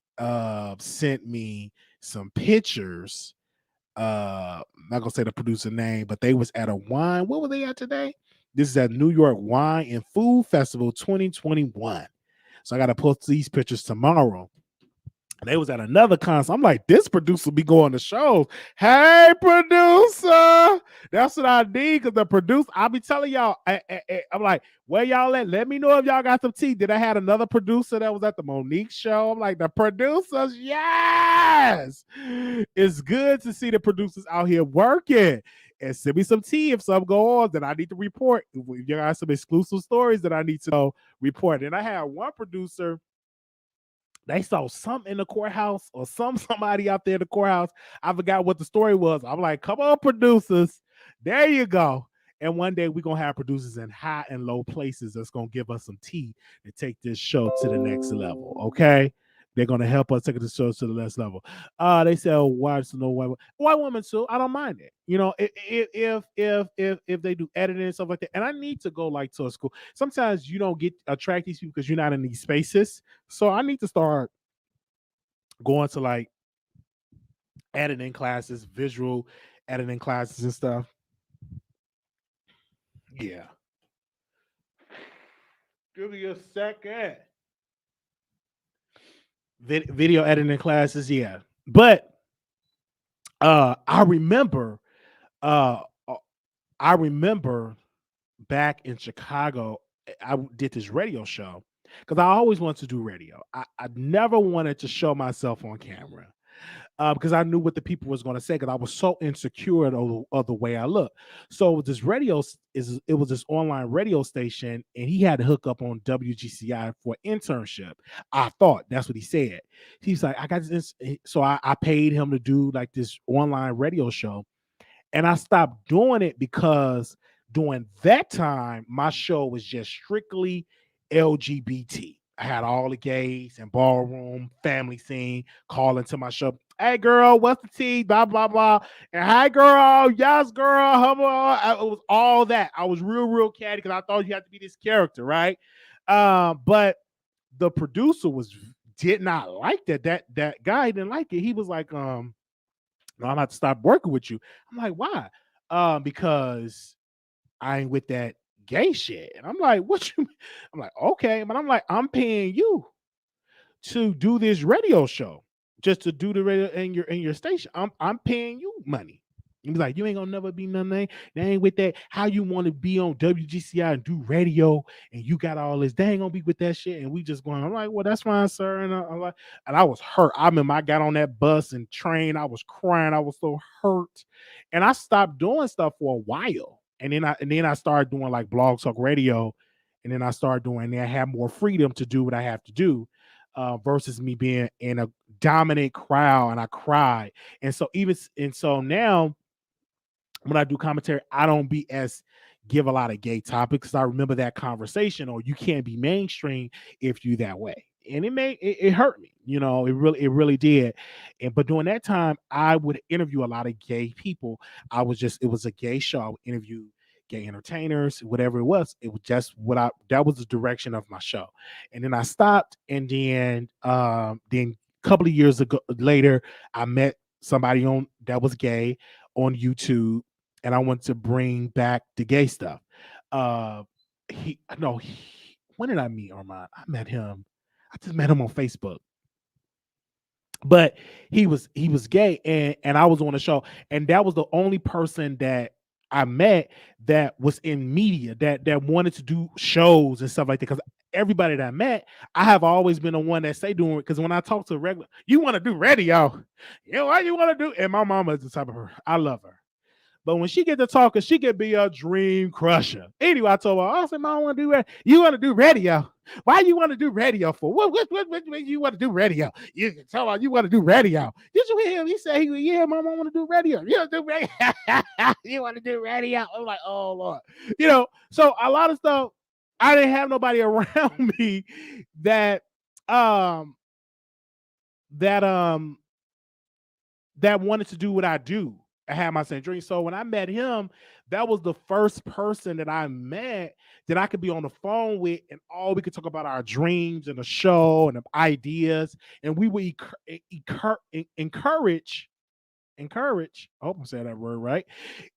sent me some pictures. I'm not gonna say the producer name, but they was at a wine. What were they at today? This is at New York Wine and Food Festival 2021. So I got to post these pictures tomorrow. They was at another concert. I'm like, this producer be going to shows. Hey, producer. That's what I need because the producer, I'll be telling y'all, I'm like, where y'all at? Let me know if y'all got some tea. Did I had another producer that was at the Monique show? I'm like, the producers, yes. It's good to see the producers out here working. And send me some tea if something go on that I need to report. If you got some exclusive stories that I need to report. And I had one producer they saw something in the courthouse or somebody out there in the courthouse. I forgot what the story was. I'm like, come on, producers. There you go. And one day we're going to have producers in high and low places that's going to give us some tea to take this show to the next level. Okay. They're going to help us take the show to the next level. They say, oh, why is no white woman too? I don't mind it. You know, if they do editing and stuff like that, and I need to go like to a school. Sometimes you don't get attract these people because you're not in these spaces. So I need to start going to like editing classes, visual editing classes and stuff. Yeah. Give me a second. Video editing classes, yeah. But I remember uh I remember back in Chicago, I did this radio show because I always wanted to do radio. I never wanted to show myself on camera because I knew what the people was going to say because I was so insecure of the way I look. So this it was this online radio station, and he had to hook up on WGCI for internship. I thought that's what he said. He's like, I got this, so I paid him to do like this online radio show. And I stopped doing it because during that time, my show was just strictly LGBT. I had all the gays and ballroom, family scene calling to my show. Hey, girl, what's the tea? Blah, blah, blah. And hi, girl. Yes, girl. It was all that. I was real catty because I thought you had to be this character, right? But the producer did not like that. That guy didn't like it. He was like, I'm gonna have to stop working with you. I'm like, why? Because I ain't with that gay shit. And I'm like, what you mean? I'm like, okay, but I'm like, I'm paying you to do this radio show, just to do the radio in your station. I'm paying you money. He was like, you ain't gonna never be nothing. They ain't with that. How you want to be on WGCI and do radio and you got all this. They ain't gonna be with that shit. And we just going, I'm like, well, that's fine, sir. And I'm like, and I was hurt. I remember I got on that bus and train. I was crying. I was so hurt. And I stopped doing stuff for a while. And then I started doing like blog talk radio. And then I started doing, and I had more freedom to do what I have to do. Versus me being in a dominant crowd and I cried. And so now when I do commentary, I don't give a lot of gay topics. I remember that conversation, or you can't be mainstream if you that way. And it hurt me, it really did. But during that time, I would interview a lot of gay people. It was a gay show. I would interview gay entertainers, whatever it was. It was just that was the direction of my show. And then I stopped, and then a couple of years ago later, I met somebody on that was gay on YouTube, and I want to bring back the gay stuff. He no, when did I meet Armand? I met him. I just met him on Facebook, but he was gay, and I was on the show, and that was the only person that I met that was in media that wanted to do shows and stuff like that. Because everybody that I met, I have always been the one that say doing it. Because when I talk to regular, you want to do radio, you know what you want to do, and my mama is the type of her. I love her. But when she get to talking, she can be a dream crusher. Anyway, I told her, I said, Mom, I want to do radio. You want to do radio? Why you want to do radio for? What you want to do radio? You can tell her you want to do radio. Did you hear him? He said, yeah, Mom, I want to do radio. You want to do radio? You want to do radio? I'm like, oh, Lord. So a lot of stuff, I didn't have nobody around me that wanted to do what I do. I had my same dream. So when I met him, that was the first person that I met that I could be on the phone with, and all we could talk about our dreams and the show and the ideas. And we would encourage, I hope I'm saying that word right,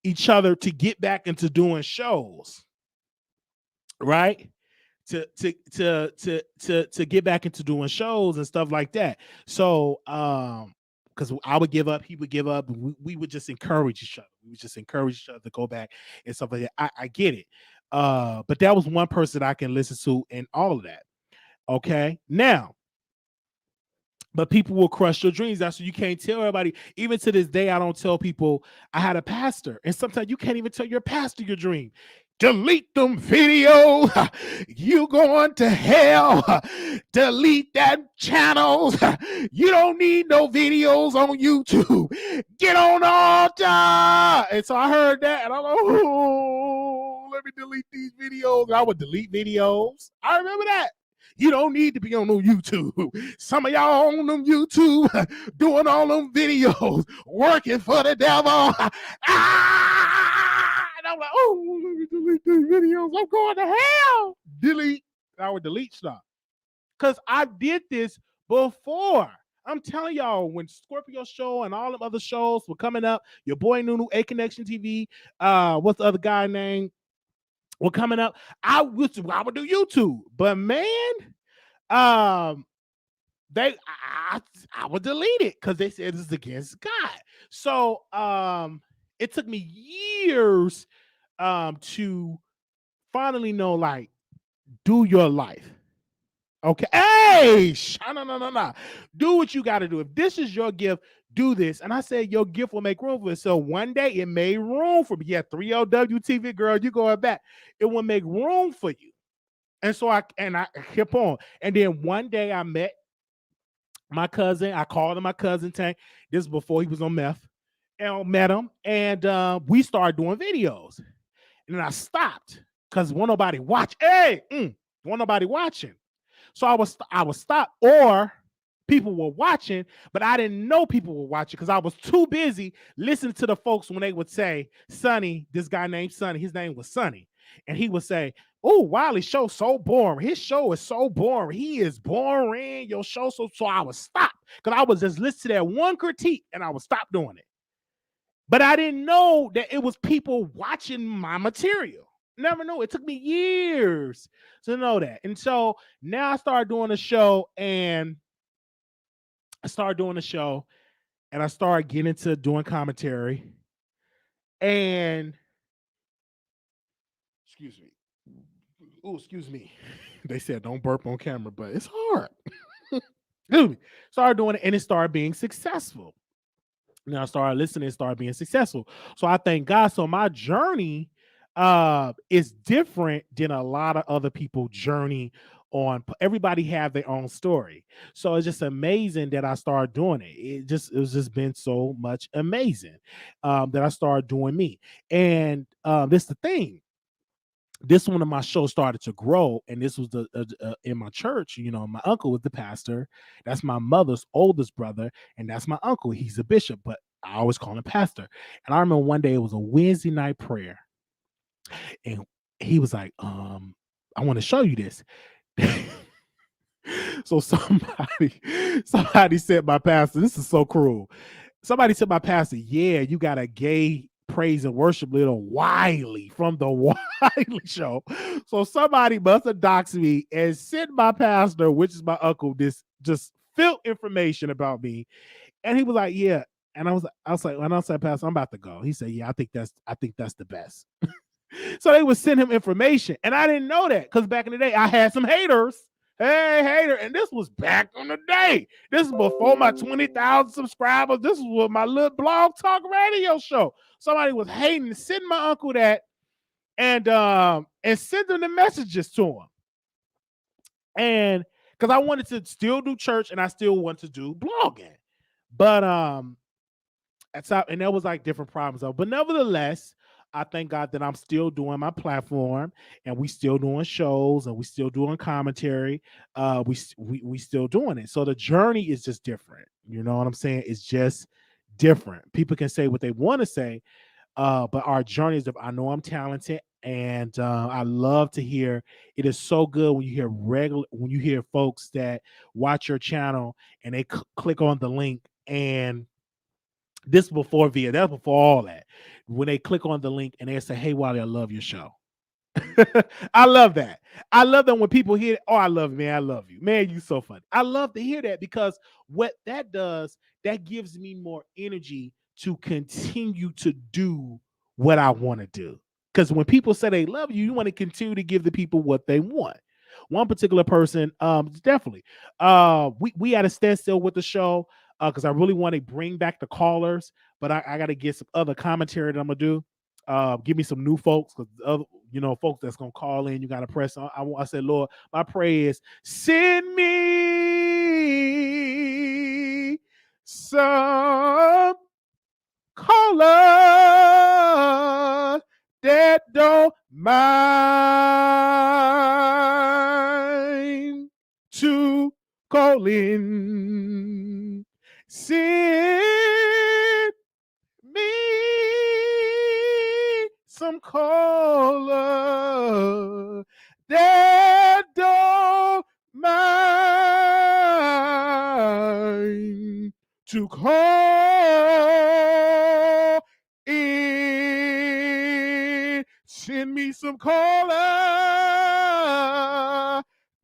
each other to get back into doing shows. Right? To get back into doing shows and stuff like that. So because I would give up, he would give up, and we would just encourage each other. We would just encourage each other to go back and stuff like that. I get it. But that was one person I can listen to and all of that. Okay. Now, but people will crush your dreams. That's what you can't tell everybody. Even to this day, I don't tell people I had a pastor. And sometimes you can't even tell your pastor your dream. Delete them videos. You going to hell. Delete that channels. You don't need no videos on YouTube. Get on the altar. And so I heard that, and I'm like, oh, let me delete these videos. And I would delete videos. I remember that. You don't need to be on no YouTube. Some of y'all on them YouTube doing all them videos, working for the devil. And I'm like, oh, let me delete these videos. I'm going to hell. Delete. I would delete stuff. Because I did this before. I'm telling y'all, when Scorpio Show and all them other shows were coming up, your boy Nunu, A Connection TV, what's the other guy name? Were coming up, I would do YouTube, but man, I would delete it because they said it's against God. So it took me years to finally know, like, do your life. Okay, hey, no. Do what you got to do. If this is your gift, do this. And I said your gift will make room for it. So one day it made room for me. Yeah, 3LW TV girl, you going back. It will make room for you. And so I kept on. And then one day I met my cousin. I called him my cousin Tank. This is before he was on meth. And I met him, and we started doing videos. And then I stopped because wasn't nobody watch. Wasn't nobody watching. So I was stop, or people were watching, but I didn't know people were watching because I was too busy listening to the folks when they would say, Sonny, this guy named Sonny, his name was Sonny. And he would say, oh, Wiley Show so boring. His show is so boring. He is boring. Your show so I would stop because I was just listening to that one critique and I would stop doing it. But I didn't know that it was people watching my material. Never know. It took me years to know that. And so now I started doing a show, and I started getting into doing commentary. And excuse me. They said don't burp on camera, but it's hard. Started doing it, and it started being successful. Now I started listening, started being successful. So I thank God. So my journey is different than a lot of other people's journey on. Everybody have their own story. So it's just amazing that I started doing it. It was just been so much amazing that I started doing me. And this is the thing. This one of my shows started to grow, and this was in my church. You know, my uncle was the pastor. That's my mother's oldest brother, and that's my uncle. He's a bishop, but I always call him pastor. And I remember one day it was a Wednesday night prayer. And he was like, I want to show you this. So somebody said my pastor, this is so cruel. Somebody said my pastor, yeah, you got a gay praise and worship leader, Wiley, from the Wiley Show. So somebody must have doxed me and sent my pastor, which is my uncle, this just filth information about me. And he was like, yeah. And I was like, when I said, Pastor, I'm about to go. He said, yeah, I think that's the best. So they would send him information. And I didn't know that because back in the day, I had some haters. Hey, hater. And this was back in the day. This is before my 20,000 subscribers. This was my little blog talk radio show. Somebody was hating, send my uncle that and sending the messages to him. And because I wanted to still do church and I still want to do blogging. But and there was like different problems though. But nevertheless, I thank God that I'm still doing my platform and we still doing shows and we still doing commentary. We still doing it. So the journey is just different. You know what I'm saying? It's just different. People can say what they want to say, but our journey is different. I know I'm talented and I love to hear. It is so good when you hear folks that watch your channel and they click on the link and this before VIA, that's before all that. When they click on the link and they say, hey, Wally, I love your show. I love that. I love that when people hear, oh, I love you, man. I love you. Man, you so funny. I love to hear that because what that does, that gives me more energy to continue to do what I want to do. Because when people say they love you, you want to continue to give the people what they want. One particular person, definitely. We had a standstill with the show because I really want to bring back the callers, but I got to get some other commentary that I'm gonna do. Give me some new folks because other, folks that's gonna call in. You got to press on. I said, Lord, my prayer is send me some caller that don't mind to call in. Send me some caller that don't mind to call in. Send me some caller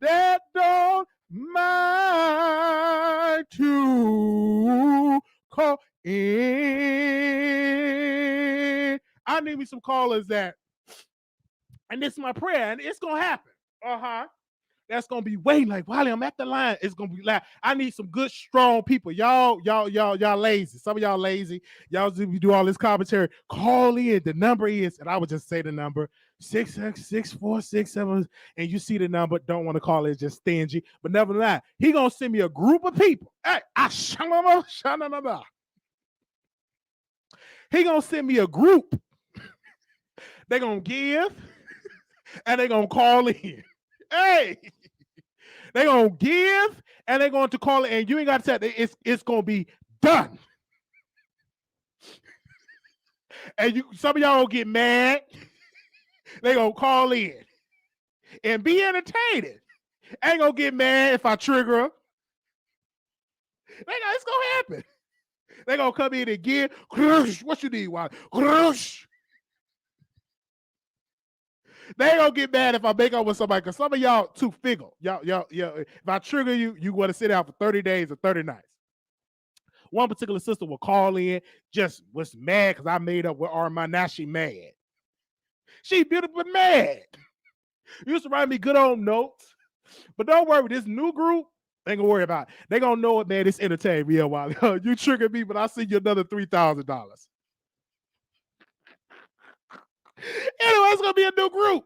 that don't mind to call in. I need me some callers that, and this is my prayer, and it's gonna happen. That's gonna be waiting like, Wiley, I'm at the line. It's gonna be loud. I need some good, strong people. Y'all lazy. Some of y'all lazy. Y'all do all this commentary. Call in. The number is, and I would just say the number 66467. And you see the number. Don't want to call it, just stingy. But nevertheless, he gonna send me a group of people. Hey, he gonna send me a group. They gonna give, and they gonna call in. Hey, they gonna give and they're going to call it, and you ain't got to say it's gonna be done. And some of y'all will get mad. They gonna call in and be entertained. Ain't gonna get mad if I trigger them. It's gonna happen. They gonna come in and give. What you need, Wally? They ain't gonna get mad if I make up with somebody because some of y'all too fickle. Y'all, if I trigger you, you want to sit out for 30 days or 30 nights. One particular sister will call in, just was mad because I made up with Armand. Now she mad. She beautiful but mad. Used to write me good old notes. But don't worry, this new group, they ain't gonna worry about it. They gonna know it, man. It's entertainment real while. You triggered me, but I'll send you another $3,000. Anyway, it's gonna be a new group.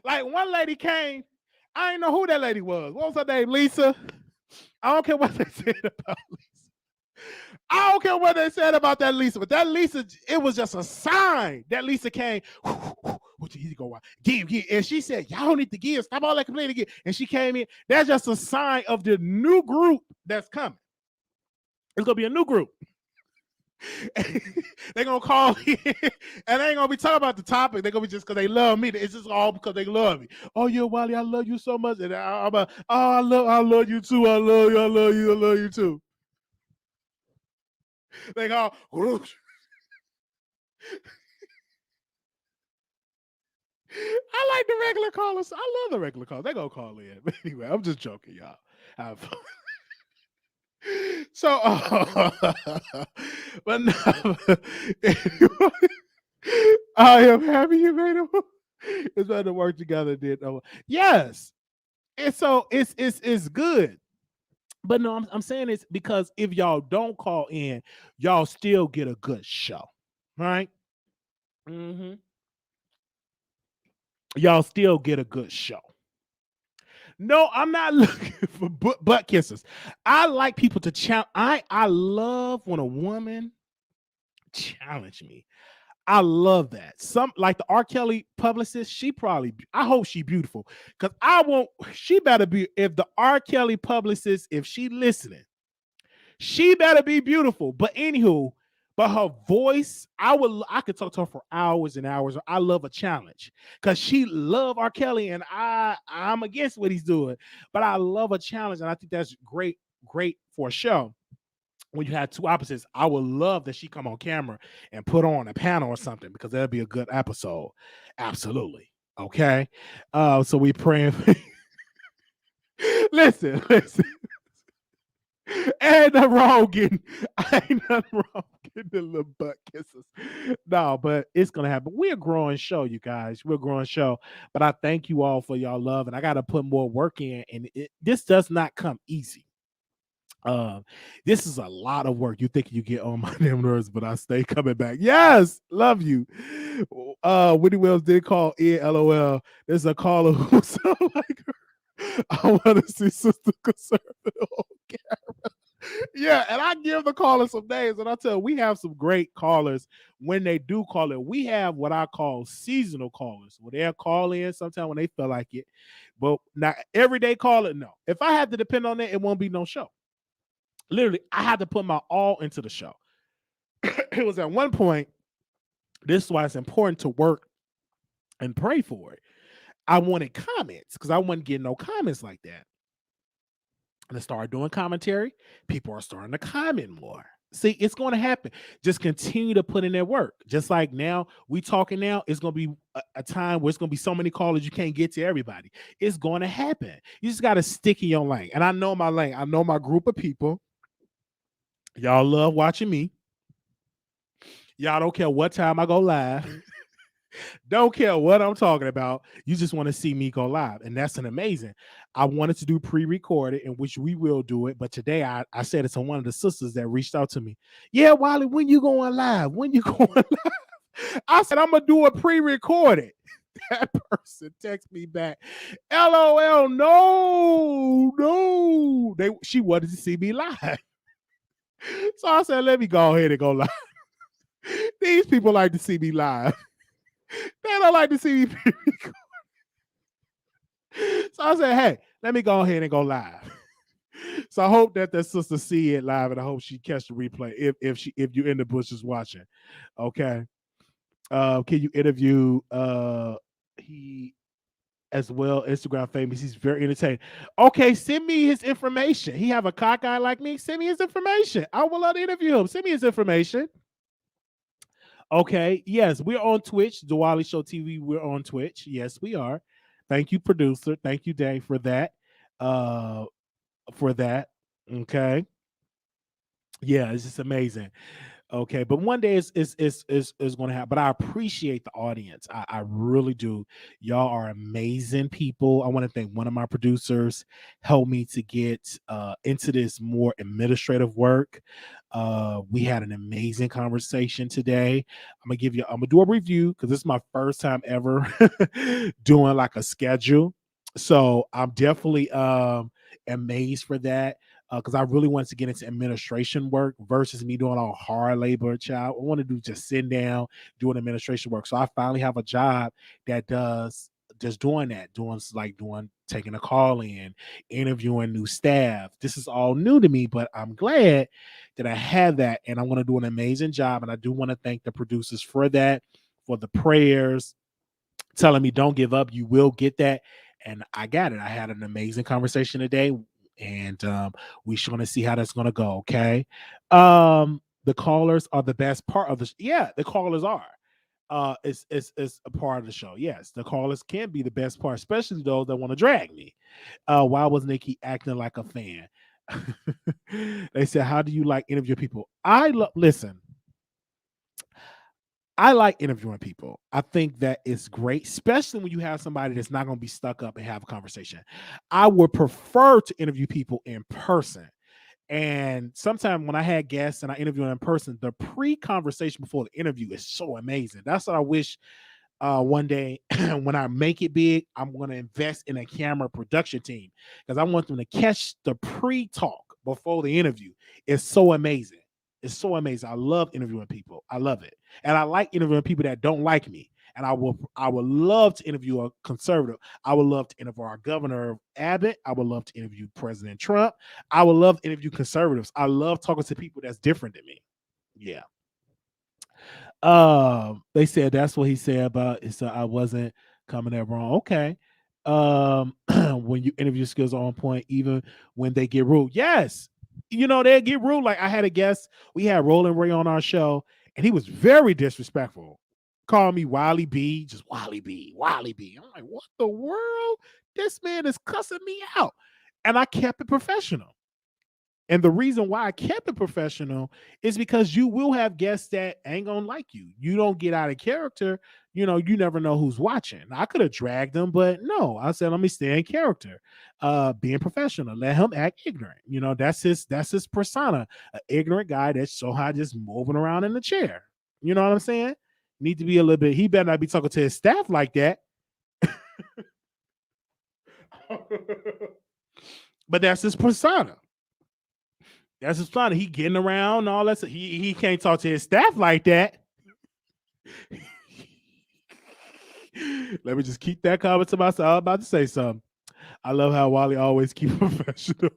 Like one lady came, I didn't know who that lady was. What was her name? Lisa. I don't care what they said about Lisa. I don't care what they said about that Lisa, but that Lisa, it was just a sign that Lisa came. What you go give, and she said, "Y'all need to give. Stop all that complaining again." And she came in. That's just a sign of the new group that's coming. It's gonna be a new group. They gonna call in and they ain't gonna be talking about the topic. They gonna be just because they love me. It's just all because they love me. Oh yeah, Wiley, I love you so much. And I'm a, oh, I love you too. I love you. I love you. I love you too. They go, whoosh. I like the regular callers. I love the regular callers. They gonna call in. But anyway, I'm just joking, y'all. Have fun. So, but no, anyway, I am happy you made it. It's better to work together than yes. And so it's good. But no, I'm saying it's because if y'all don't call in, y'all still get a good show, right? Mm-hmm. Y'all still get a good show. No, I'm not looking for butt kissers. I like people to challenge. I love when a woman challenge me. I love that. Some like the R. Kelly publicist, she probably, I hope she beautiful. Because I won't, she better be, if the R. Kelly publicist, if she listening, she better be beautiful. But anywho, but her voice, I could talk to her for hours and hours. I love a challenge because she love R. Kelly and I'm against what he's doing. But I love a challenge, and I think that's great for a show. When you had two opposites, I would love that she come on camera and put on a panel or something because that'd be a good episode. Absolutely. Okay. So we praying. listen. Ain't nothing wrong getting, ain't nothing wrong getting the little butt kisses. No, but it's gonna happen. We're a growing show, you guys. We're a growing show. But I thank you all for y'all love, and I gotta put more work in. And this does not come easy. This is a lot of work. You think you get on my damn nerves, but I stay coming back. Yes, love you. Whitney Wells did call in. LOL. There's a caller who sound like her. I want to see Sister Conservative on camera. Yeah, and I give the caller some names, and I tell you, we have some great callers when they do call in. We have what I call seasonal callers, where they'll call in sometime when they feel like it. But not everyday caller, no. If I had to depend on that, it won't be no show. Literally, I had to put my all into the show. It was at one point, this is why it's important to work and pray for it. I wanted comments because I wasn't getting no comments like that. And I started doing commentary. People are starting to comment more. See, it's going to happen. Just continue to put in their work. Just like now, we talking now, it's going to be a time where it's going to be so many callers you can't get to everybody. It's going to happen. You just got to stick in your lane. And I know my lane. I know my group of people. Y'all love watching me. Y'all don't care what time I go live. Don't care what I'm talking about. You just want to see me go live. And that's an amazing. I wanted to do pre-recorded, in which we will do it. But today I said it to one of the sisters that reached out to me. Yeah, Wiley, when you going live? When you going live? I said, I'm going to do a pre-recorded. That person text me back. LOL, no. She wanted to see me live. So I said, let me go ahead and go live. These people like to see me live. They don't like to see me pre-record. So I said, hey, let me go ahead and go live. So I hope that sister see it live, and I hope she catch the replay if you're in the bushes watching. Okay. Can you interview he as well, Instagram famous? He's very entertaining. Okay, send me his information. He have a cockeye like me. Send me his information. I will love to interview him. Send me his information. Okay. Yes, we're on Twitch, the Wiley Show TV. We're on Twitch. Yes, we are. Thank you, producer. Thank you, Dave, for that. For that. Okay. Yeah, it's just amazing. Okay, but one day it's going to happen. But I appreciate the audience. I really do. Y'all are amazing people. I want to thank one of my producers, helped me to get into this more administrative work. We had an amazing conversation today. I'm gonna do a review because this is my first time ever doing like a schedule. So I'm definitely amazed for that because I really wanted to get into administration work versus me doing all hard labor. Child, I want to do just sitting down doing administration work. So I finally have a job that does just doing that, doing taking a call in, interviewing new staff. This is all new to me, but I'm glad that I have that, and I'm going to do an amazing job. And I do want to thank the producers for that, for the prayers, telling me don't give up, you will get that. And I got it. I had an amazing conversation today, and we're going to see how that's going to go. Okay. The callers are the best part of yeah, the callers are. It's a part of the show. Yes, the callers can be the best part, especially those that want to drag me. Why was Nicki acting like a fan? They said, how do you like interview people? Listen, I like interviewing people. I think that it's great, especially when you have somebody that's not going to be stuck up and have a conversation. I would prefer to interview people in person. And sometimes when I had guests and I interview them in person, the pre-conversation before the interview is so amazing. That's what I wish one day when I make it big, I'm going to invest in a camera production team because I want them to catch the pre-talk before the interview. It's so amazing. It's so amazing. I love interviewing people. I love it. And I like interviewing people that don't like me. And I would love to interview a conservative. I would love to interview our governor Abbott. I would love to interview President Trump. I would love to interview conservatives. I love talking to people that's different than me. Yeah. They said that's what he said about it. So I wasn't coming there wrong. Okay. When you interview skills are on point, even when they get rude. Yes. They get rude. Like I had a guest, we had Roland Ray on our show, and he was very disrespectful. Called me Wiley B, just Wiley B, Wiley B. I'm like, what the world? This man is cussing me out. And I kept it professional. And the reason why I kept it professional is because you will have guests that ain't gonna like you. You don't get out of character. You never know who's watching. I could have dragged them, but no, I said, let me stay in character. Being professional, let him act ignorant. That's his persona, an ignorant guy that's so high just moving around in the chair. You know what I'm saying? Need to be a little bit, he better not be talking to his staff like that. But that's his persona. That's his plan. He getting around and all that. He can't talk to his staff like that. Let me just keep that comment to myself. I was about to say something. I love how Wally always keep professional.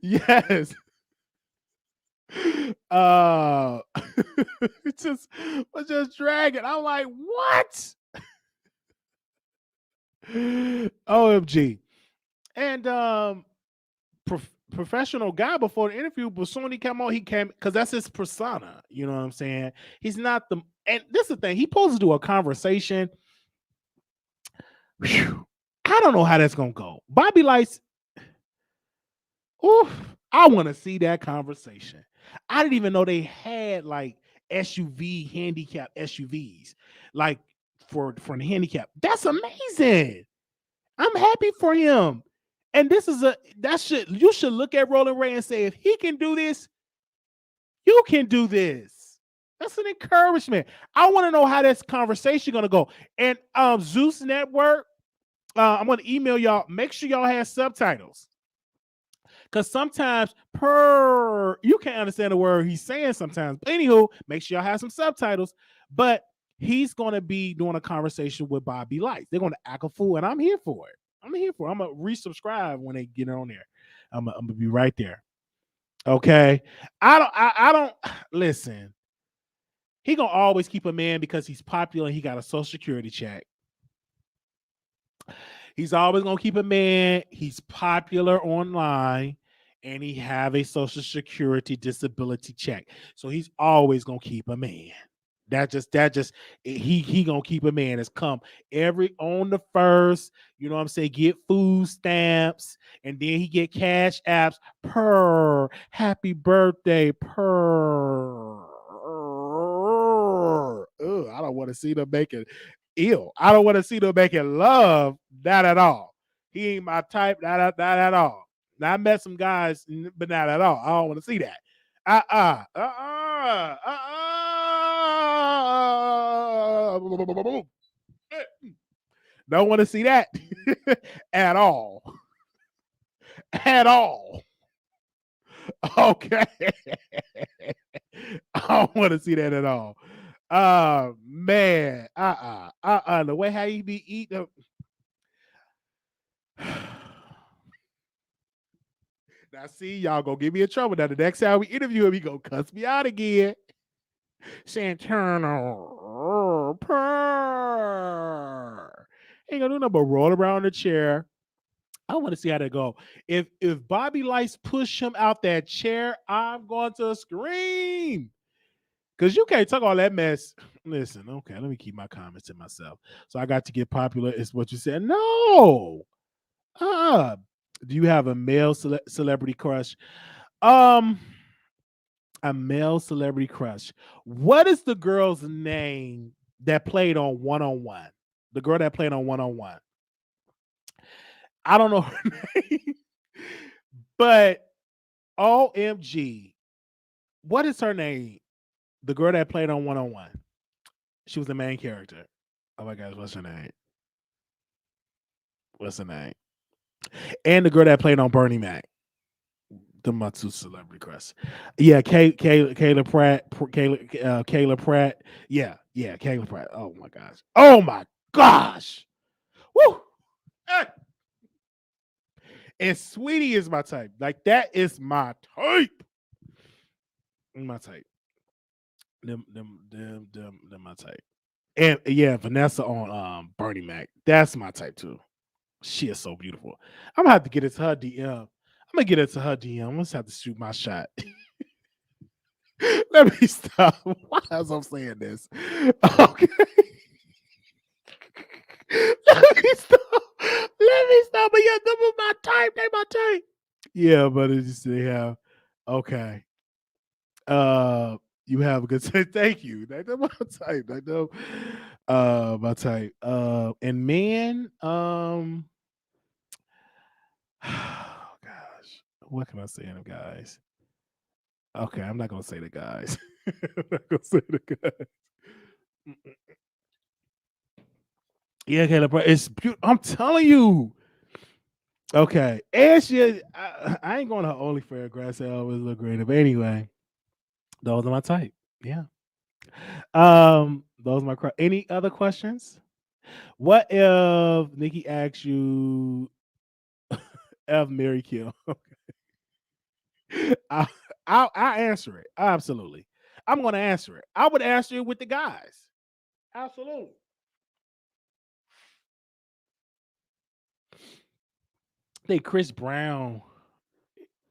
Yes. just was just dragging. I'm like, what? OMG. And professional guy before the interview, but soon he came because that's his persona. You know what I'm saying? He's not and this is the thing. He supposed to do a conversation. Whew, I don't know how that's gonna go. Bobby Lights. Oof, I want to see that conversation. I didn't even know they had like handicap SUVs, like for the handicap. That's amazing. I'm happy for him. And you should look at Roland Ray and say, if he can do this, you can do this. That's an encouragement. I want to know how this conversation gonna go. And Zeus Network, I'm gonna email y'all. Make sure y'all have subtitles. Because sometimes you can't understand the word he's saying sometimes. But anywho, make sure y'all have some subtitles. But he's gonna be doing a conversation with Bobby Lights. They're gonna act a fool, and I'm here for it. I'm gonna resubscribe when they get on there. I'm gonna be right there. Okay. I don't listen. He gonna always keep a man because he's popular and he got a social security check. He's always gonna keep a man. He's popular online and he have a social security disability check. So he's always gonna keep a man. He gonna keep a man. It's come every on the first, you know what I'm saying, get food stamps, and then he get cash apps per happy birthday per. Ugh, I don't want to see them making ill. I don't want to see them making love. Not at all. He ain't my type. Not at all. Now I met some guys, but not at all. I don't want to see that. Don't want to see that at all. At all. Okay. I don't want to see that at all. Man. The way how you be eating. Now, see, y'all gonna get me in trouble. Now, the next time we interview him, he gonna cuss me out again. Santana, purr. Ain't gonna do nothing but roll around the chair. I want to see how that go. If Bobby Lights push him out that chair, I'm going to scream. Because you can't talk all that mess. Listen, okay, let me keep my comments to myself. So I got to get popular, is what you said. No. Do you have a male celebrity crush? Um, a male celebrity crush. What is the girl's name that played on One on One? The girl that played on One on One. I don't know her name, but OMG, what is her name? The girl that played on One on One. She was the main character. Oh my gosh, what's her name? What's her name? And the girl that played on Bernie Mac. The my two celebrity crush. Yeah, Kayla Pratt. Kayla Pratt. Yeah, Kayla Pratt. Oh my gosh. Oh my gosh. Woo. Hey. And Sweetie is my type. Like that is my type. My type. Them my type. And yeah, Vanessa on Bernie Mac. That's my type too. She is so beautiful. I'm gonna have to get into her DM. I'm gonna get into her DM. I'm gonna have to shoot my shot. Let me stop. Why am I saying this? Okay. Let me stop. Let me stop. But yeah, them are my type. They my type. Yeah, but it's just they have. Okay. You have a good time. Thank you. That's my type. I know. My type. And men. Oh gosh, what can I say to them guys? Okay, I'm not gonna say the guys. I'm not gonna say the guys. Yeah, Caleb, it's beautiful. I'm telling you. Okay, and she, I ain't going to OnlyFans. Grass always look great. But anyway, those are my type. Yeah. Those are my. Any other questions? What if Nikki asks you, F Mary Kill? I, I'll answer it. Absolutely. I'm going to answer it. I would answer it with the guys. Absolutely. I think Chris Brown,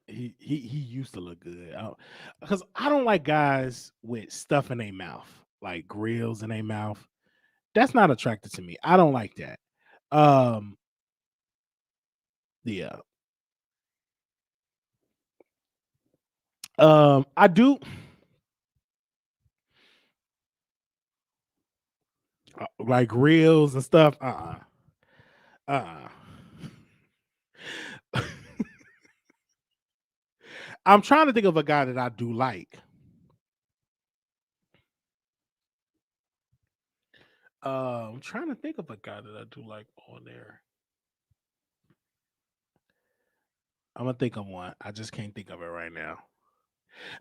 he used to look good. Because I don't like guys with stuff in their mouth, like grills in their mouth. That's not attractive to me. I don't like that. Um, yeah. I do like grills and stuff. Uh-uh. I'm trying to think of a guy that I do like. I'm trying to think of a guy that I do like on there. I'm gonna think of one. I just can't think of it right now.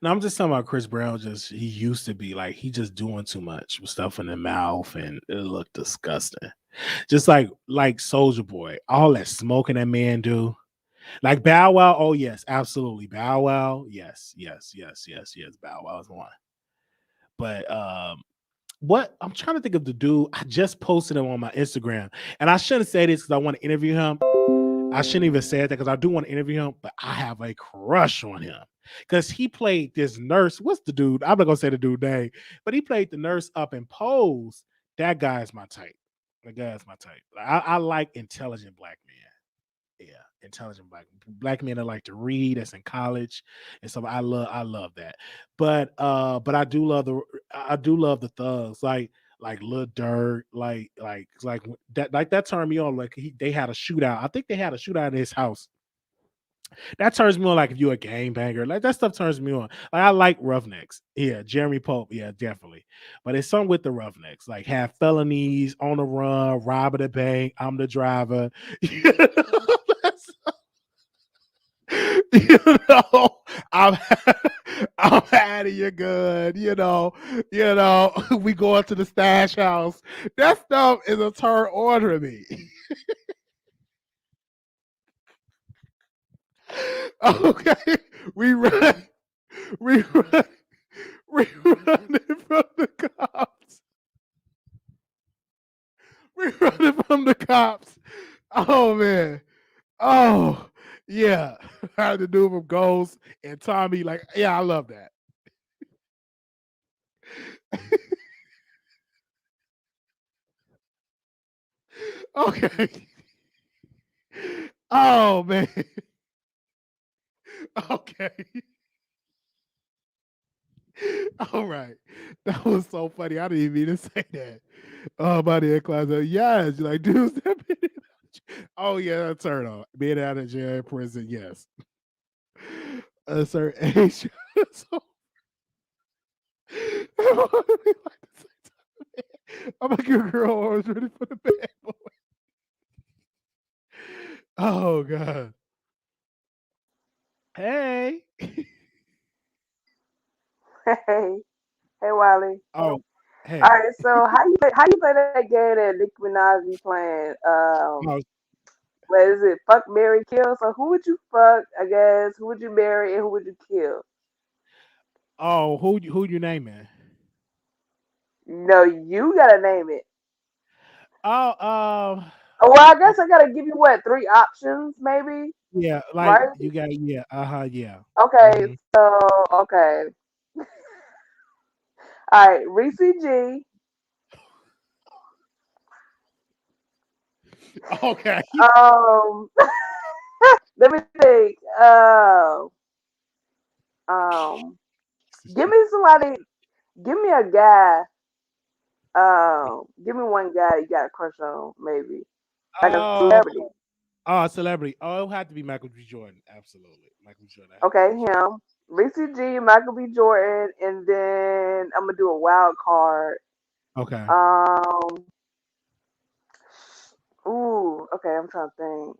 No, I'm just talking about Chris Brown. Just he used to be like he just doing too much with stuff in the mouth, and it looked disgusting. Just like Soldier Boy, all that smoking that man do. Like Bow Wow. Oh yes, absolutely. Bow Wow. Yes, yes, yes, yes, yes. Bow Wow is one. But what I'm trying to think of the dude. I just posted him on my Instagram, and I shouldn't say this because I want to interview him. I shouldn't even say that because I do want to interview him, but I have a crush on him because he played this nurse. What's the dude? I'm not gonna say the dude name, but he played the nurse up in Pose. That guy is my type. That guy is my type. I like intelligent black men. Yeah, intelligent black men that like to read. That's in college, and so I love that. But I do love the thugs like Lil Durk, like that turned me on. Like they had a shootout. I think they had a shootout in his house. That turns me on. Like if you're a gangbanger, like that stuff turns me on. Like I like Roughnecks. Yeah, Jeremy Pope. Yeah, definitely. But it's something with the Roughnecks. Like have felonies on the run, robbing the bank. I'm the driver. That's- you know, I'm I'm adding your gun. We go into the stash house. That stuff is a turn on to me. Okay, we run, we run, we running from the cops. We running from the cops. Oh man. Oh yeah. How to do from Ghost and Tommy. Like, yeah, I love that. Okay. Oh man. Okay. All right. That was so funny. I didn't even mean to say that. Oh, my dear class. Yes. You're like, dude, step in. Oh, yeah, that's turn on. Being out of jail, prison, yes. A certain age. So, I'm like a girl always ready for the bad boy. Oh, God. Hey. Hey, hey, Wiley. Oh, All hey. right, so how you play that game that Nicki Minaj be playing? Oh, What is it? Fuck, marry, kill. So who would you fuck? I guess who would you marry and who would you kill? who you naming? No, you gotta name it. Oh, Oh, well, I oh, guess I gotta give you what, three options, maybe, yeah, like right? you got, yeah, yeah. Okay, Hmm. so okay, all right, Reese G. Okay. Um, let me think. Um, give me somebody. Give me a guy. Give me one guy you got a crush on, maybe like a Oh, celebrity. celebrity. Oh, it would have to be Michael B. Jordan. Absolutely. Michael B. Jordan. I have to Okay, be sure. him. Reese G, Michael B. Jordan, and then I'm gonna do a wild card. Okay. Um, ooh, okay, I'm trying to think.